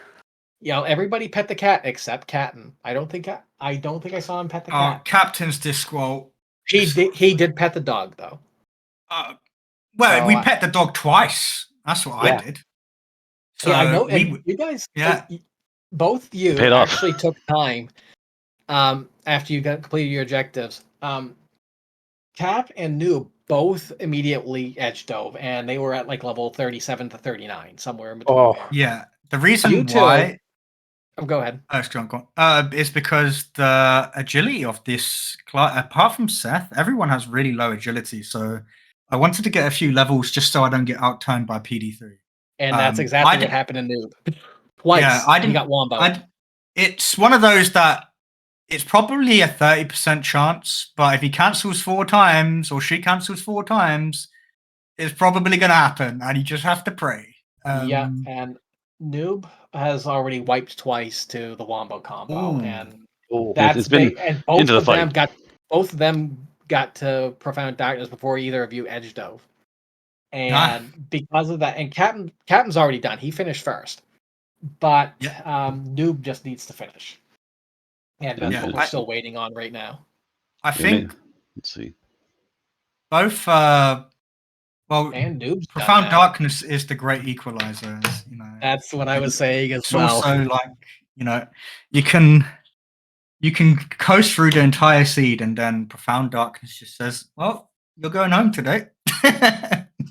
F: Everybody pet the cat except Catton. I don't think I saw him pet the cat.
D: Captain's Discworld.
F: He did pet the dog though.
D: Well, we
F: So,
D: pet the dog twice. That's what
C: Yeah.
D: I did. So
F: yeah, I know, and you guys,
D: yeah.
F: both you
A: paid off.
F: actually took time after you got completed your objectives. Cap and Noob both immediately edge dove, and they were at level 37 to 39, somewhere in between there.
D: Yeah. The reason
F: You two-
D: why
F: Oh, go ahead.
D: is because the agility of this class, apart from Seth, everyone has really low agility. So I wanted to get a few levels just so I don't get outturned by PD3.
F: And that's exactly what happened in Noob. Twice.
D: Yeah, I didn't.
F: He got wombo.
D: It's one of those that it's probably a 30% chance, but if he cancels 4 times or she cancels 4 times, it's probably going to happen, and you just have to pray.
F: Yeah, and Noob has already wiped twice to the wombo combo, and that's
A: It's been
F: and both
A: into the
F: of them
A: fight.
F: both of them got to profound darkness before either of you edge dove. And because of that, and Captain's already done. He finished first. But Noob just needs to finish. And that's what we're still waiting on right now.
D: I think
A: let's see.
D: Both
F: and Noob's
D: Profound Darkness is the great equalizer,
F: That's what I was saying as
D: it's
F: well.
D: Also you can coast through the entire seed, and then Profound Darkness just says, well, You're going home today.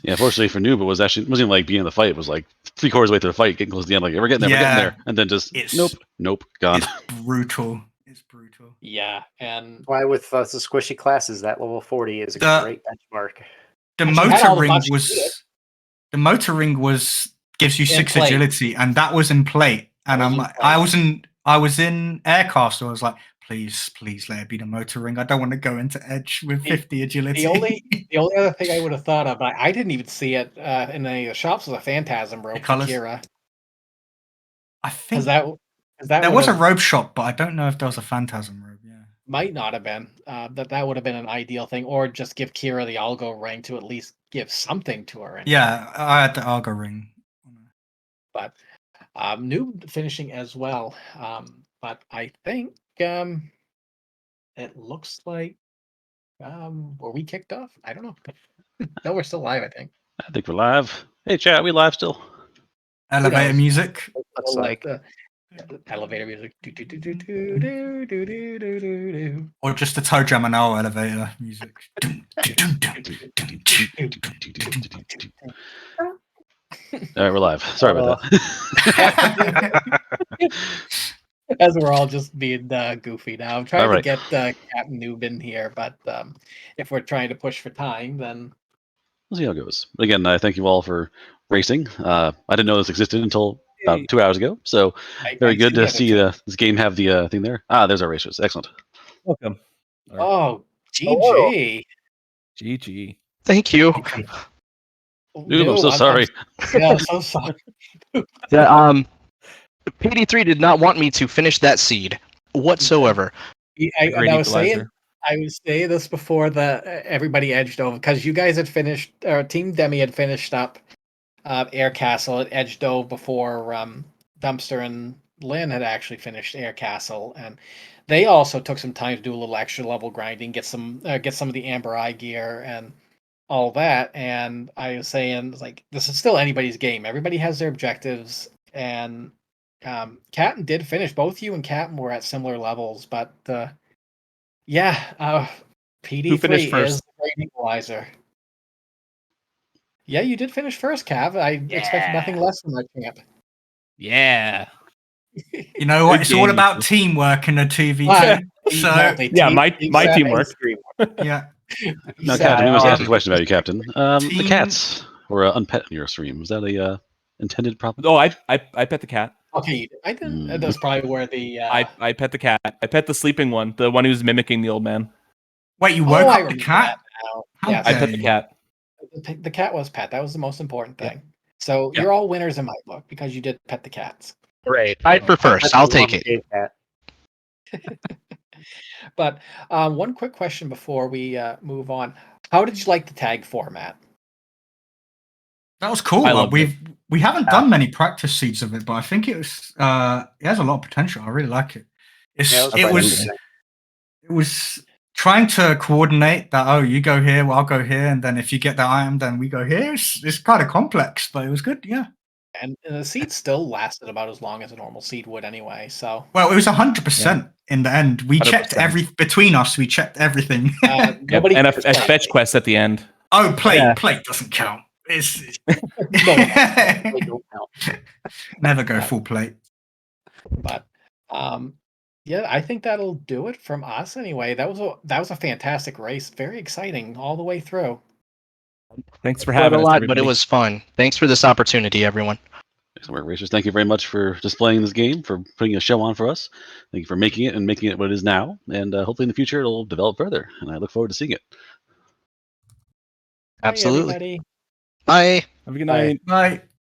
A: Yeah, fortunately for Noob, it wasn't even like being in the fight. It was like 3/4 way through the fight, getting close to the end. Like, we're getting there, we're getting
D: Yeah.
A: there, and then just
D: It's-
A: nope, gone.
D: It's brutal. It's brutal.
F: Yeah, and
C: Why with the squishy classes, that level 40 is a
D: The-
C: great benchmark.
D: The
F: But you had
D: motor
F: all the
D: ring
F: buffs you
D: was gives you
F: In
D: 6
F: plate.
D: agility, and that was in plate. And
F: That was
D: I'm
F: in
D: like,
F: plate.
D: I was in Aircastle. I was like, please let it be the motor ring. I don't want to go into Edge with 50 agility.
F: The only other thing I would have thought of, but I didn't even see it in any of the shops, was a Phantasm rope for
D: colours?
F: Kira.
D: I
F: Because
D: think
F: that
D: there was a
F: would've-
D: robe shop, but I don't know if there was a Phantasm robe. Yeah.
F: might not have been. That would have been an ideal thing, or just give Kira the Algo ring to at least give something to her. Anyway.
D: Yeah, I had the Argo ring.
F: But Noob finishing as well. But I think it looks like were we kicked off? I don't know. No, we're still live, I think.
A: I think we're live. Hey, chat, we live still?
D: Elevator
F: knows?
D: music.
C: Looks like
F: Elevator music. Do, do, do, do, do, do, do, do, do, do.
D: Or just the Toe Jam and Owl elevator music.
A: All right, we're live. Sorry about that.
F: As we're all just being goofy now. I'm trying
A: All right.
F: to get Captain Noob in here, but if we're trying to push for time, then
A: We'll see how it goes. But again, I thank you all for racing. I didn't know this existed until about 2 hours ago, so very good to see this game have the thing there. There's our racers. Excellent.
E: Welcome. All right.
F: Oh, GG.
E: GG.
B: Thank you.
A: Noob, I'm so sorry.
F: Yeah, I'm so sorry.
B: Yeah, PD3 did not want me to finish that seed whatsoever.
E: Great
F: I was saying,
E: equalizer.
F: I was saying this before everybody edged over because you guys had finished, or Team Demi had finished up Air Castle. It edged over before Dumpster and Lynn had actually finished Air Castle, and they also took some time to do a little extra level grinding, get some of the Amber Eye gear and all that. And I was saying, like, this is still anybody's game. Everybody has their objectives, and Captain did finish. Both you and Captain were at similar levels, but yeah, PD3
E: finished
F: is
E: first?
F: the great equalizer. Yeah, you did finish first, Cav. I expected nothing less from that champ.
E: Yeah.
D: You know what?
E: Good
D: It's all
E: game,
D: about
E: you two.
D: teamwork in a 2v2. So,
E: Yeah, my teamwork.
D: yeah.
A: Now,
C: Yeah,
A: Captain, we must ask a
D: um,
A: question about you, Captain. The
D: team-
A: cats were unpet in your stream. Was that a intended problem?
E: Oh, I pet the cat.
F: Okay, I didn't. That's probably where the.
E: I pet the cat. I pet the sleeping one, the one who's mimicking the old man.
D: Wait, you
F: Oh,
D: woke
F: I
D: up the
F: remember
D: cat?
F: that now.
D: How
F: Yes,
E: I pet the cat.
F: the cat was pet. That was the most important
E: Yeah.
F: thing. So
E: Yeah.
F: you're all winners in my book because you did pet the cats.
B: Great. Tied for first. I'll take it.
F: But one quick question before we move on: how did you like the tag format?
D: That was cool.
E: I loved
D: We haven't done many practice seeds of it, but I think it has a lot of potential. I really like it. It was trying to coordinate that. Oh, you go here, well, I'll go here, and then if you get that item, then we go here. It's kind of complex, but it was good. Yeah.
F: And the seed still lasted about as long as a normal seed would anyway. So
D: Well, it was 100% in the end. We checked
E: 100%.
D: between us. We checked everything.
F: nobody
E: And a
F: finished playing.
E: fetch quest at the end.
D: Oh, plate
B: Yeah.
D: doesn't count. It's
F: They don't count.
D: never go full plate.
F: But yeah, I think that'll do it from us anyway. That was a fantastic race, very exciting all the way through.
E: Thanks for
B: Quite
E: having
B: a
E: us,
B: lot,
E: everybody.
B: but it was fun. Thanks for this opportunity, everyone.
A: Excellent work, racers. Thank you very much for displaying this game, for putting a show on for us. Thank you for making it and making it what it is now. And hopefully in the future it'll develop further. And I look forward to seeing it.
B: Absolutely.
F: Bye, everybody.
B: Bye.
E: Have a good
F: Bye.
E: night.
D: Right.